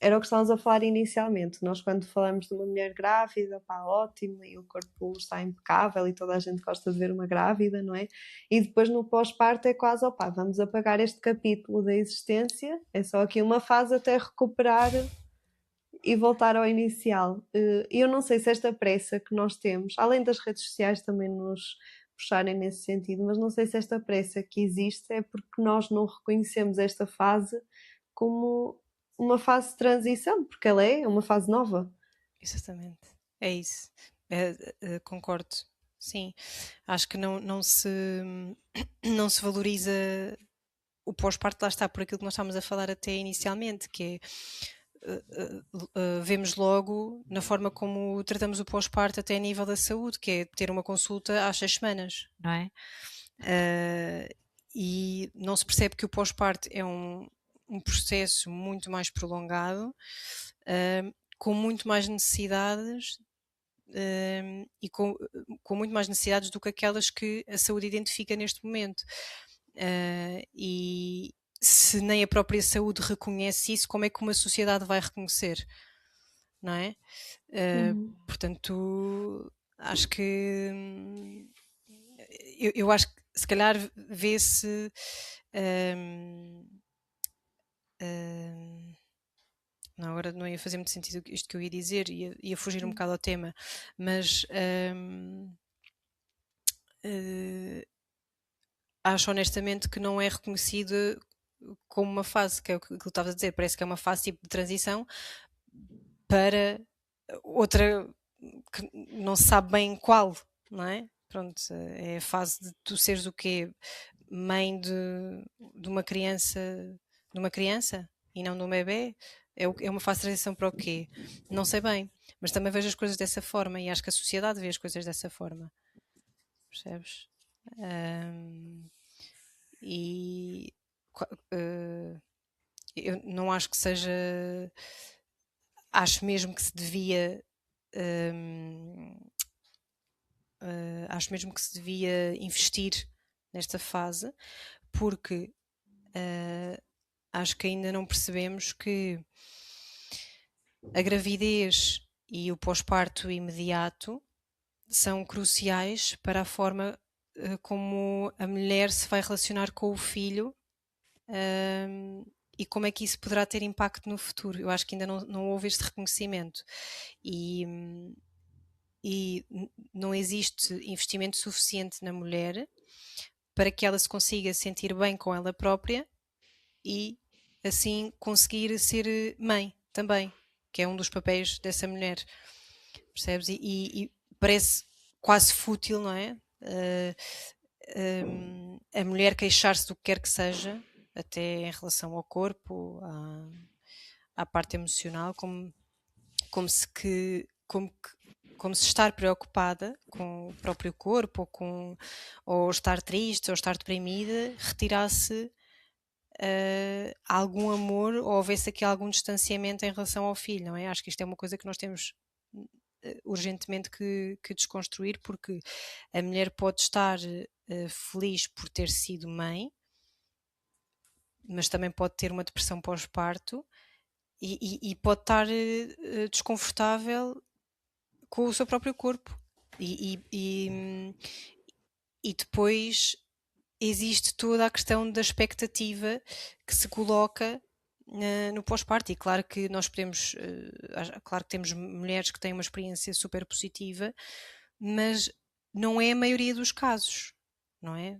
era o que estávamos a falar inicialmente. Nós, quando falamos de uma mulher grávida, pá, ótimo, e o corpo está impecável e toda a gente gosta de ver uma grávida, não é? E depois no pós-parto é quase, opá, vamos apagar este capítulo da existência, é só aqui uma fase até recuperar e voltar ao inicial. Eu não sei se esta pressa que nós temos, além das redes sociais também nos puxarem nesse sentido, mas não sei se esta pressa que existe é porque nós não reconhecemos esta fase como uma fase de transição, porque ela é uma fase nova. Exatamente, é isso. Concordo. Sim, acho que não se valoriza o pós-parto, lá está, por aquilo que nós estávamos a falar até inicialmente, que é vemos logo na forma como tratamos o pós-parto até a nível da saúde, que é ter uma consulta às 6 semanas, não é? E não se percebe que o pós-parto é um processo muito mais prolongado, com muito mais necessidades e com muito mais necessidades do que aquelas que a saúde identifica neste momento. E, se nem a própria saúde reconhece isso, como é que uma sociedade vai reconhecer, não é? Portanto, acho que eu acho que se calhar vê-se não, agora não ia fazer muito sentido isto que eu ia dizer, ia fugir um bocado ao tema, mas acho honestamente que não é reconhecida como uma fase, que é o que estavas a dizer, parece que é uma fase tipo de transição para outra que não se sabe bem qual, não é? Pronto, é a fase de tu seres o quê? Mãe de uma criança, e não de um bebê? É uma fase de transição para o quê? Não sei bem, mas também vejo as coisas dessa forma e acho que a sociedade vê as coisas dessa forma, percebes? E eu não acho que seja. Acho mesmo que se devia. Acho mesmo que se devia investir nesta fase, porque acho que ainda não percebemos que a gravidez e o pós-parto imediato são cruciais para a forma como a mulher se vai relacionar com o filho e como é que isso poderá ter impacto no futuro. Eu acho que ainda não houve este reconhecimento e não existe investimento suficiente na mulher para que ela se consiga sentir bem com ela própria e assim conseguir ser mãe também, que é um dos papéis dessa mulher, percebes? E parece quase fútil, não é? A mulher queixar-se do que quer que seja, até em relação ao corpo, à parte emocional, como se estar preocupada com o próprio corpo ou estar triste ou estar deprimida retirasse algum amor ou houvesse aqui algum distanciamento em relação ao filho, não é? Acho que isto é uma coisa que nós temos urgentemente que desconstruir, porque a mulher pode estar feliz por ter sido mãe, mas também pode ter uma depressão pós-parto e pode estar desconfortável com o seu próprio corpo. E depois existe toda a questão da expectativa que se coloca no pós-parto. E claro que nós podemos, claro que temos mulheres que têm uma experiência super positiva, mas não é a maioria dos casos, não é?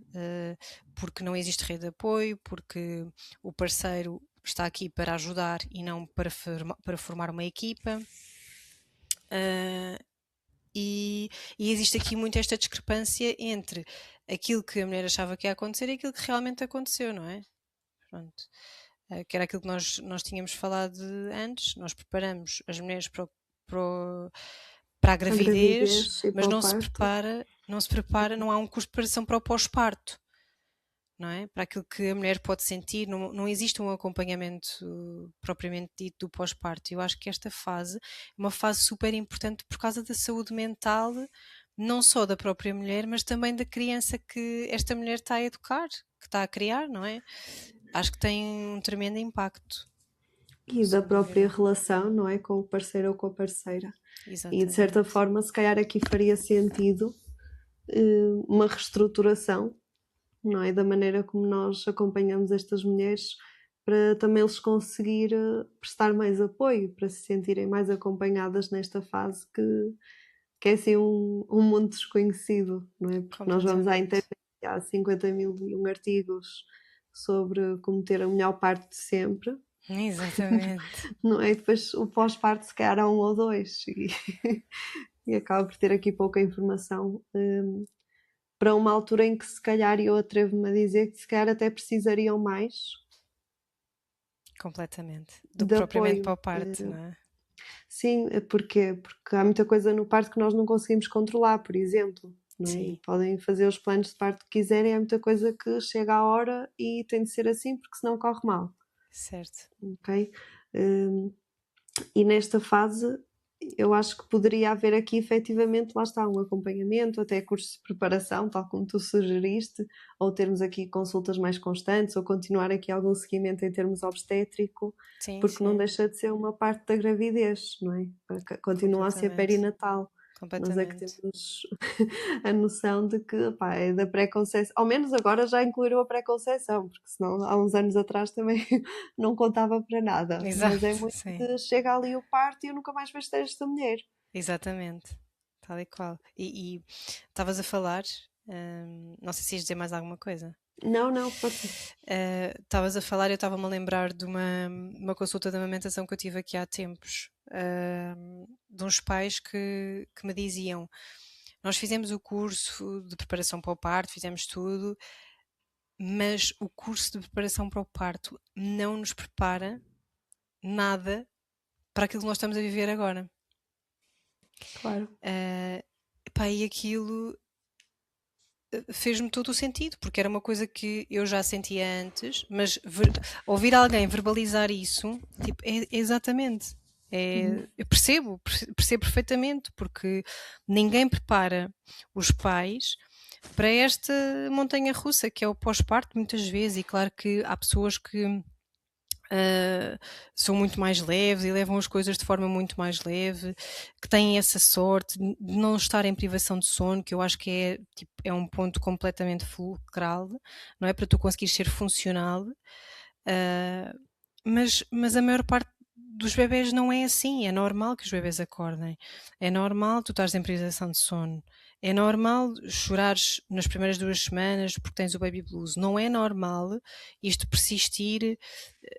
Porque não existe rede de apoio, porque o parceiro está aqui para ajudar e não para formar uma equipa. E existe aqui muito esta discrepância entre aquilo que a mulher achava que ia acontecer e aquilo que realmente aconteceu, não é? Pronto. Que era aquilo que nós tínhamos falado antes. Nós preparamos as mulheres para a gravidez, E mas para o parto. não se prepara, não há um curso de preparação para o pós-parto, não é? Para aquilo que a mulher pode sentir, não existe um acompanhamento propriamente dito do pós-parto. Eu acho que esta fase é uma fase super importante por causa da saúde mental, não só da própria mulher, mas também da criança que esta mulher está a educar, que está a criar, não é? Acho que tem um tremendo impacto. E da própria relação, não é? Com o parceiro ou com a parceira. E de certa forma, se calhar aqui faria sentido uma reestruturação, não é? Da maneira como nós acompanhamos estas mulheres para também eles conseguir prestar mais apoio, para se sentirem mais acompanhadas nesta fase que é assim um mundo desconhecido, não é? Porque nós vamos à internet, há 50.001 artigos sobre como ter a melhor parte de sempre. Exatamente. Não é? Depois o pós-parto se calhar há um ou dois e acaba por ter aqui pouca informação para uma altura em que se calhar, eu atrevo-me a dizer que se calhar até precisariam mais Completamente. Do que de propriamente apoio. para o parto, não é? Sim, porquê? Porque há muita coisa no parto que nós não conseguimos controlar, por exemplo. Não é? Sim. Podem fazer os planos de parto que quiserem, há muita coisa que chega à hora e tem de ser assim porque senão corre mal. Certo. Ok? E nesta fase eu acho que poderia haver aqui efetivamente, lá está, um acompanhamento, até cursos de preparação, tal como tu sugeriste, ou termos aqui consultas mais constantes, ou continuar aqui algum seguimento em termos obstétrico, Sim, porque não sim, deixa de ser uma parte da gravidez, não é? Continua a ser completamente, perinatal. Nós é que completamente. temos a noção de que, pá, é da pré-conceição. Ao menos agora já incluíram a pré-conceição, porque senão há uns anos atrás também não contava para nada. Mas é Exato, muito sim, de chega ali o parto e eu nunca mais vejo ter esta mulher. exatamente, tal e qual. E estavas a falar, não sei se ias dizer mais alguma coisa. Não, não, força. Estavas a falar, eu estava-me a lembrar de uma consulta de amamentação que eu tive aqui há tempos, de uns pais que me diziam: nós fizemos o curso de preparação para o parto, fizemos tudo, mas o curso de preparação para o parto não nos prepara nada para aquilo que nós estamos a viver agora. Claro. Uh, Epá, e aquilo fez-me todo o sentido, porque era uma coisa que eu já sentia antes, mas ouvir alguém verbalizar isso, tipo, é exatamente. Uhum. Eu percebo perfeitamente, porque ninguém prepara os pais para esta montanha russa que é o pós-parto, muitas vezes, e claro que há pessoas que são muito mais leves e levam as coisas de forma muito mais leve, que têm essa sorte de não estar em privação de sono, que eu acho que é, tipo, é um ponto completamente fulcral, não é? Para tu conseguires ser funcional. Uh, mas a maior parte dos bebés não é assim. É normal que os bebés acordem. É normal tu estás em privação de sono. É normal chorares nas primeiras 2 semanas porque tens o baby blues. Não é normal isto persistir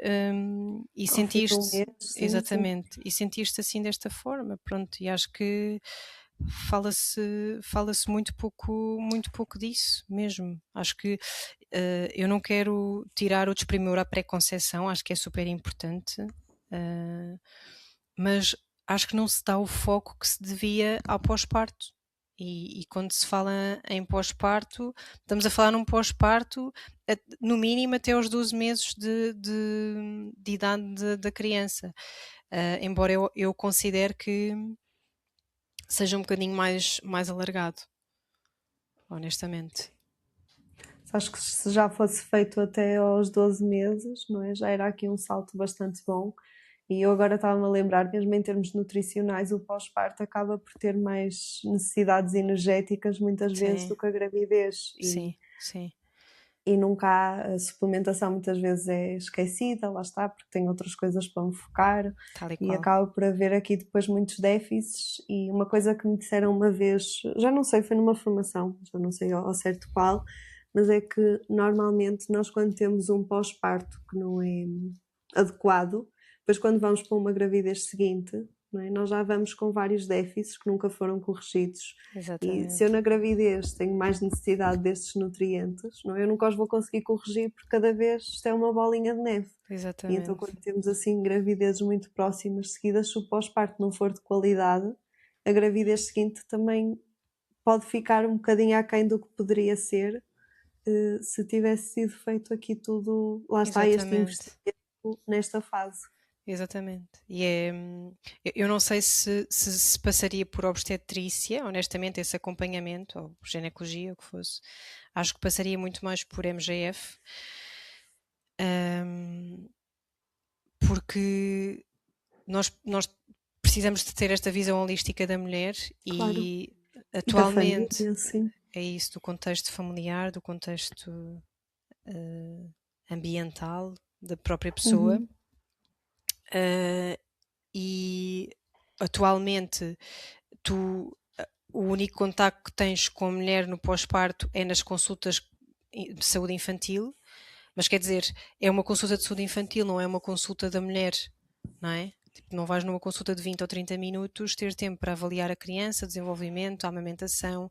e Ao fim de um sentir-te mês, sim, sim. exatamente e sentir-te assim desta forma. Pronto, e acho que fala-se muito pouco disso mesmo. Acho que eu não quero tirar o desprimor à pré-conceição, acho que é super importante, mas acho que não se dá o foco que se devia ao pós-parto. E quando se fala em pós-parto, estamos a falar num pós-parto no mínimo até aos 12 meses de idade da criança. Embora eu considere que seja um bocadinho mais alargado, honestamente. Acho que se já fosse feito até aos 12 meses, não é? Já era aqui um salto bastante bom. E eu agora estava-me a lembrar, mesmo em termos nutricionais, o pós-parto acaba por ter mais necessidades energéticas muitas vezes Sim, do que a gravidez. sim, sim, E nunca há, a suplementação muitas vezes é esquecida, lá está, porque tem outras coisas para me focar tal e e qual. acaba por haver aqui depois muitos déficits. E uma coisa que me disseram uma vez, já não sei, foi numa formação, já não sei ao certo qual, mas é que normalmente nós quando temos um pós-parto que não é adequado, depois quando vamos para uma gravidez seguinte, não é, nós já vamos com vários déficits que nunca foram corrigidos. E se eu Exatamente, na gravidez tenho mais necessidade destes nutrientes, não, é? Eu nunca os vou conseguir corrigir porque cada vez isto é uma bolinha de neve. E então exatamente, quando temos assim gravidezes muito próximas seguidas, se o pós-parto não for de qualidade, a gravidez seguinte também pode ficar um bocadinho aquém do que poderia ser se tivesse sido feito aqui tudo, lá está este exatamente, investimento nesta fase. exatamente. E eu não sei se passaria por obstetrícia, honestamente, esse acompanhamento, ou por ginecologia, o que fosse. Acho que passaria muito mais por MGF, hum, porque nós precisamos de ter esta visão holística da mulher Claro. e E da atualmente família, sim. é isso do contexto familiar, do contexto eh, ambiental da própria pessoa. Uhum. E atualmente tu o único contacto que tens com a mulher no pós-parto é nas consultas de saúde infantil, mas quer dizer, é uma consulta de saúde infantil, não é uma consulta da mulher, não é? Tipo, não vais numa consulta de 20 ou 30 minutos ter tempo para avaliar a criança, desenvolvimento, a amamentação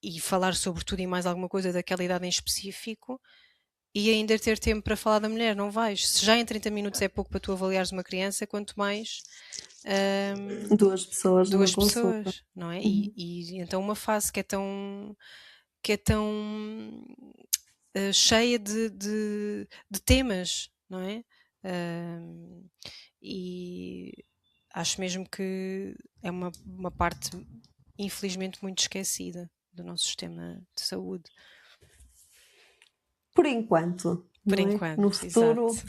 e falar sobre tudo e mais alguma coisa daquela idade em específico e ainda ter tempo para falar da mulher, não vais. Se já em 30 minutos é pouco para tu avaliares uma criança, quanto mais Duas pessoas numa duas consulta. pessoas, não é? Uhum. E então uma fase que é tão cheia de temas, não é? E acho mesmo que é uma parte, infelizmente, muito esquecida do nosso sistema de saúde. Por enquanto, Por não é? enquanto, No futuro exato.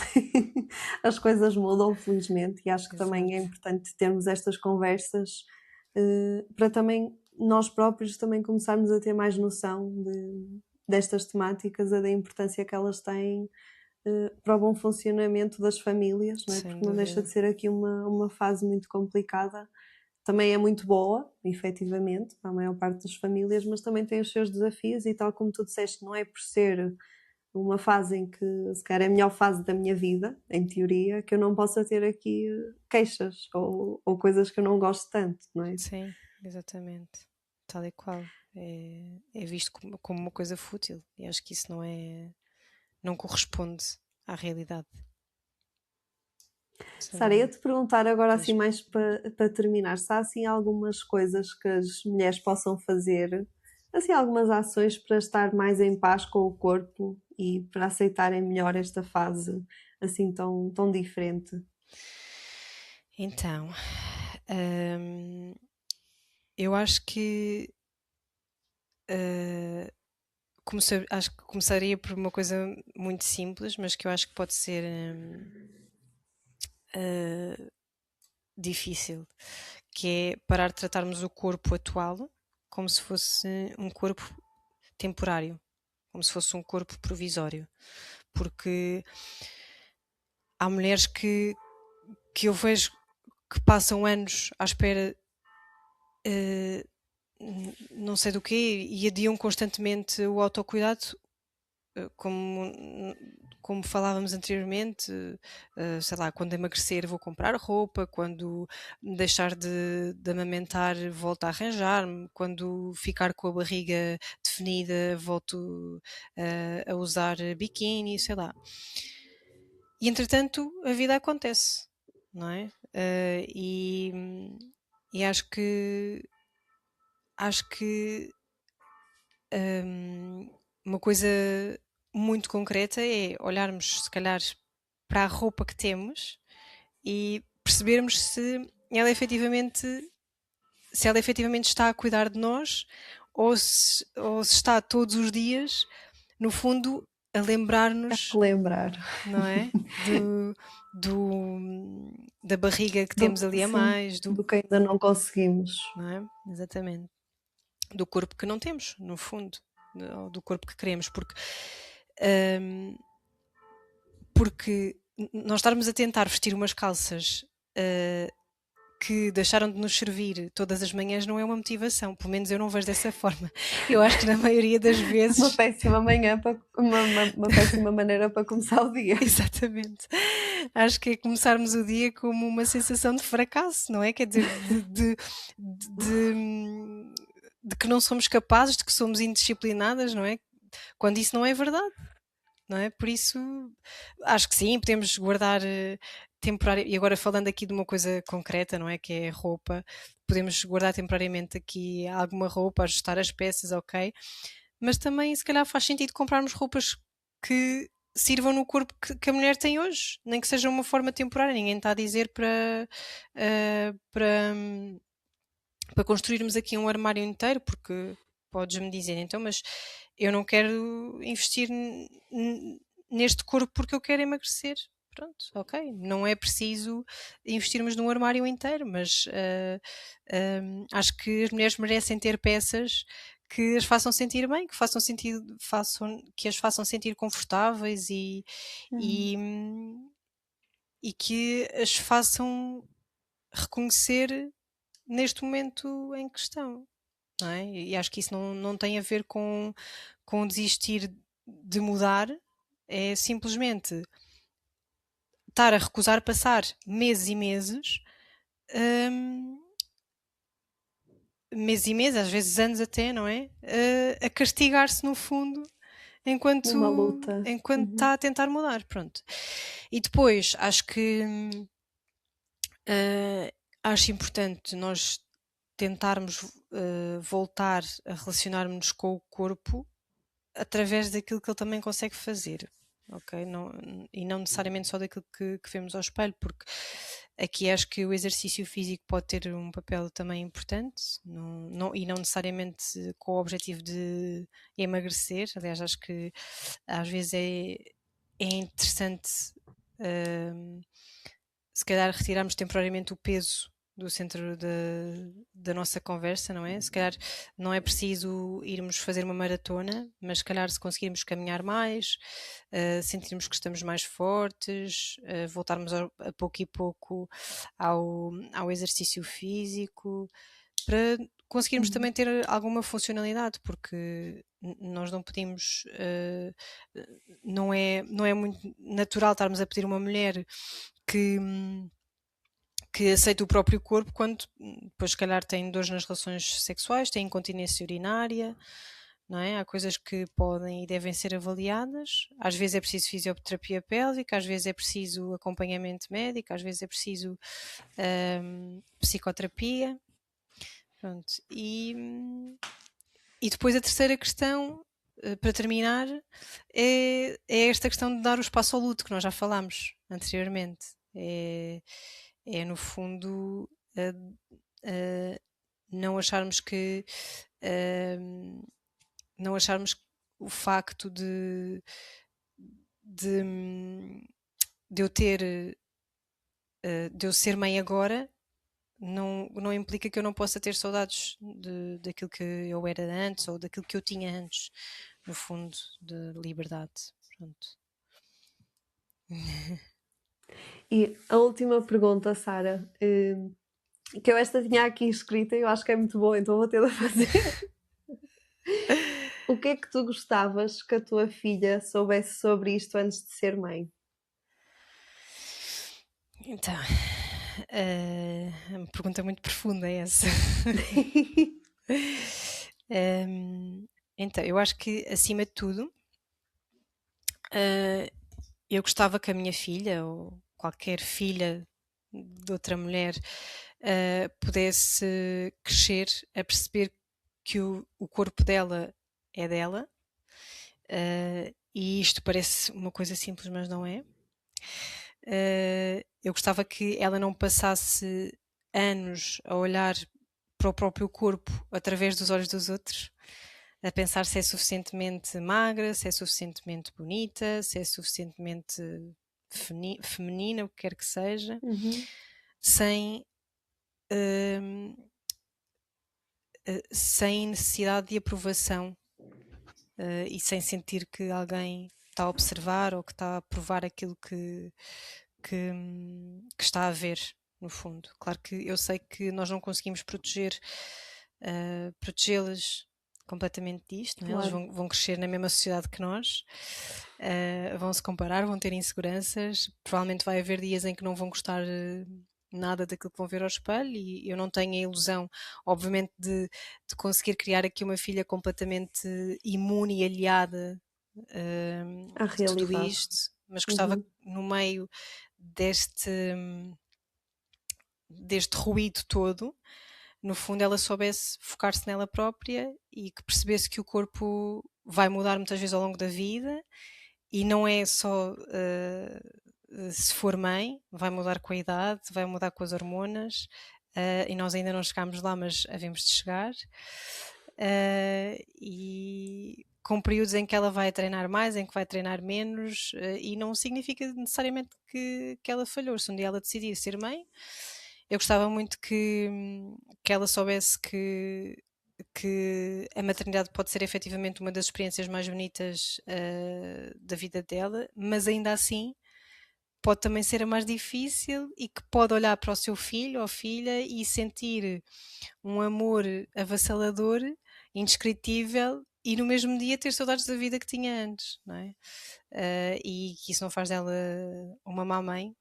as coisas mudam, felizmente, e acho que também é Exato. importante termos estas conversas para também nós próprios também começarmos a ter mais noção destas temáticas e da importância que elas têm para o bom funcionamento das famílias, não é? Sem Porque não deixa de dúvida. ser aqui uma fase muito complicada. Também é muito boa, efetivamente, para a maior parte das famílias, mas também tem os seus desafios e tal como tu disseste, não é por ser uma fase em que se calhar é a melhor fase da minha vida, em teoria, que eu não possa ter aqui queixas ou coisas que eu não gosto tanto, não é? Sim, exatamente. Tal e qual. É visto como uma coisa fútil e acho que isso não corresponde à realidade. Sara, ia Sim, te perguntar agora assim diz-me. mais para terminar, se há assim algumas coisas que as mulheres possam fazer, assim algumas ações para estar mais em paz com o corpo e para aceitarem melhor esta fase assim tão diferente. Então, eu acho que uh, acho que começaria por uma coisa muito simples, mas que eu acho que pode ser difícil, que é parar de tratarmos o corpo atual como se fosse um corpo temporário, como se fosse um corpo provisório, porque há mulheres que eu vejo que passam anos à espera, não sei do quê, e adiam constantemente o autocuidado, como falávamos anteriormente, sei lá, quando emagrecer vou comprar roupa, quando deixar de amamentar volto a arranjar-me, quando ficar com a barriga definida volto a usar biquíni, sei lá. E entretanto a vida acontece, não é? E acho que uma coisa muito concreta é olharmos, se calhar, para a roupa que temos e percebermos se ela efetivamente está a cuidar de nós ou se está todos os dias, no fundo, a lembrar-nos, Relembrar não é? Da barriga que do, temos ali a sim, mais, do que ainda não conseguimos. não é? Exatamente. Do corpo que não temos, no fundo, ou do corpo que queremos, hum, porque nós estarmos a tentar vestir umas calças que deixaram de nos servir todas as manhãs não é uma motivação, pelo menos eu não vejo dessa forma. Eu acho que na maioria das Uma vezes. péssima manhã para uma péssima maneira para começar o dia. Exatamente. Acho que é começarmos o dia como uma sensação de fracasso, não é? Quer dizer, de que não somos capazes, de que somos indisciplinadas, não é? Quando isso não é verdade, não é? Por isso, acho que sim, podemos guardar temporário. E agora falando aqui de uma coisa concreta, não é? Que é roupa, podemos guardar temporariamente aqui alguma roupa, ajustar as peças, ok? Mas também, se calhar, faz sentido comprarmos roupas que sirvam no corpo que a mulher tem hoje, nem que seja uma forma temporária. Ninguém está a dizer para construirmos aqui um armário inteiro, porque podes-me dizer, então, mas eu não quero investir neste corpo porque eu quero emagrecer. Pronto, ok. Não é preciso investirmos num armário inteiro, mas acho que as mulheres merecem ter peças que as façam sentir bem, que as façam sentir confortáveis Uhum. e, e que as façam reconhecer neste momento em questão, não é? E acho que isso não tem a ver com desistir de mudar, é simplesmente estar a recusar passar meses e meses, hum, meses e meses, às vezes anos até, não é? A castigar-se no fundo Numa enquanto luta. enquanto Uhum. está a tentar mudar, pronto. E depois acho importante nós tentarmos voltar a relacionar-nos com o corpo através daquilo que ele também consegue fazer, ok? E não necessariamente só daquilo que vemos ao espelho, porque Aqui acho que o exercício físico pode ter um papel também importante, e não necessariamente com o objetivo de emagrecer. Aliás, acho que às vezes é interessante, se calhar, retirarmos temporariamente o peso do centro da nossa conversa, não é? Se calhar não é preciso irmos fazer uma maratona, mas se calhar se conseguirmos caminhar mais, sentirmos que estamos mais fortes, voltarmos a pouco e pouco ao exercício físico, para conseguirmos também ter alguma funcionalidade, porque nós não pedimos, não é muito natural estarmos a pedir a uma mulher que aceita o próprio corpo quando depois se calhar tem dores nas relações sexuais, tem incontinência urinária, não é? Há coisas que podem e devem ser avaliadas. Às vezes é preciso fisioterapia pélvica, às vezes é preciso acompanhamento médico, às vezes é preciso psicoterapia. Pronto. E depois a terceira questão, para terminar, é esta questão de dar o espaço ao luto, que nós já falámos anteriormente. É no fundo, não acharmos que não acharmos que o facto de, de eu ter de eu ser mãe agora não implica que eu não possa ter saudades daquilo que eu era antes ou daquilo que eu tinha antes, no fundo, de liberdade. Pronto. E a última pergunta, Sara, que eu esta tinha aqui escrita e eu acho que é muito boa, então vou ter de fazer. O que é que tu gostavas que a tua filha soubesse sobre isto antes de ser mãe? Então, uma pergunta muito profunda é essa. Então, eu acho que, acima de tudo, eu gostava que a minha filha, ou qualquer filha de outra mulher, pudesse crescer a perceber que o corpo dela é dela. E isto parece uma coisa simples, mas não é. Eu gostava que ela não passasse anos a olhar para o próprio corpo através dos olhos dos outros, a pensar se é suficientemente magra, se é suficientemente bonita, se é suficientemente feminina, o que quer que seja, sem, sem necessidade de aprovação e sem sentir que alguém está a observar ou que está a provar aquilo que está a ver, no fundo. Claro que eu sei que nós não conseguimos protegê-las completamente disto, não é? Eles vão crescer na mesma sociedade que nós, vão se comparar, vão ter inseguranças, provavelmente vai haver dias em que não vão gostar nada daquilo que vão ver ao espelho, e eu não tenho a ilusão, obviamente, de conseguir criar aqui uma filha completamente imune e aliada de tudo isto, mas gostava que no meio deste ruído todo, no fundo ela soubesse focar-se nela própria e que percebesse que o corpo vai mudar muitas vezes ao longo da vida, e não é só se for mãe, vai mudar com a idade, vai mudar com as hormonas, e nós ainda não chegámos lá, mas havemos de chegar. E com períodos em que ela vai treinar mais, em que vai treinar menos, e não significa necessariamente que ela falhou. Se um dia ela decidir ser mãe, eu gostava muito que ela soubesse que a maternidade pode ser efetivamente uma das experiências mais bonitas da vida dela, mas ainda assim pode também ser a mais difícil, e que pode olhar para o seu filho ou filha e sentir um amor avassalador, indescritível, e no mesmo dia ter saudades da vida que tinha antes, não é? E que isso não faz dela uma má mãe,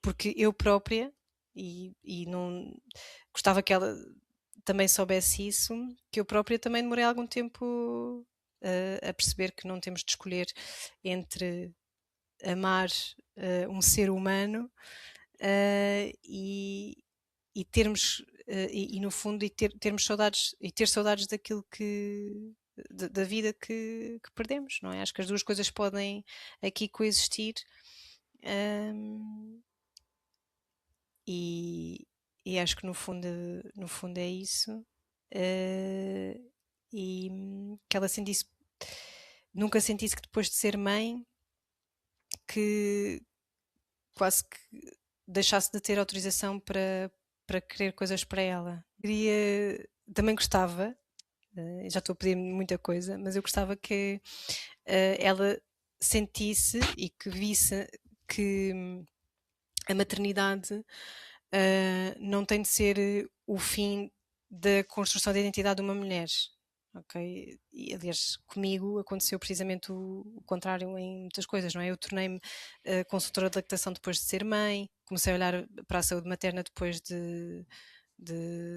porque eu própria, e não gostava que ela também soubesse isso, que eu própria também demorei algum tempo a perceber que não temos de escolher entre amar um ser humano e termos e no fundo termos saudades, e ter saudades daquilo da vida que perdemos, não é? Acho que as duas coisas podem aqui coexistir, e, e acho que no fundo é isso. eh, e que ela sentisse, nunca sentisse que depois de ser mãe, que quase que deixasse de ter autorização para querer coisas para ela. Também gostava, já estou a pedir muita coisa, mas eu gostava que ela sentisse e que visse que a maternidade não tem de ser o fim da construção da identidade de uma mulher. Ok? E, aliás, comigo aconteceu precisamente o contrário em muitas coisas, não é? Eu tornei-me consultora de lactação depois de ser mãe, comecei a olhar para a saúde materna depois de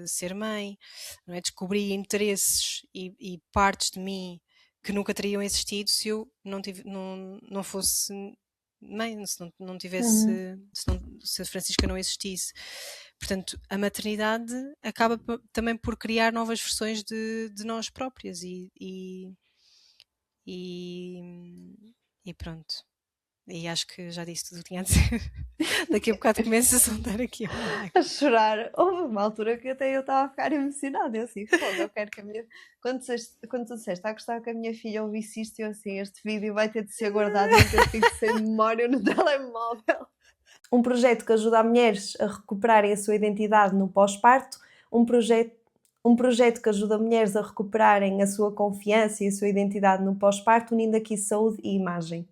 ser mãe, não é? Descobri interesses e partes de mim que nunca teriam existido se eu não fosse mãe, se não tivesse, Uhum. se a Francisca não existisse. Portanto, a maternidade acaba também por criar novas versões de nós próprias e, e pronto. E acho que já disse tudo o que tinha a dizer. Daqui a bocado começo a soltar aqui uma lágrima. A chorar. Houve uma altura que até eu estava a ficar emocionada. Eu assim, fogo, eu quero que a minha. Quando tu disseste, gostava que a minha filha ouvisse isto, eu assim, este vídeo vai ter de ser guardado e ter fico sem memória no telemóvel. Um projeto que ajuda as mulheres a recuperarem a sua identidade no pós-parto, um projeto que ajuda mulheres a recuperarem a sua confiança e a sua identidade no pós-parto, unindo aqui saúde e imagem.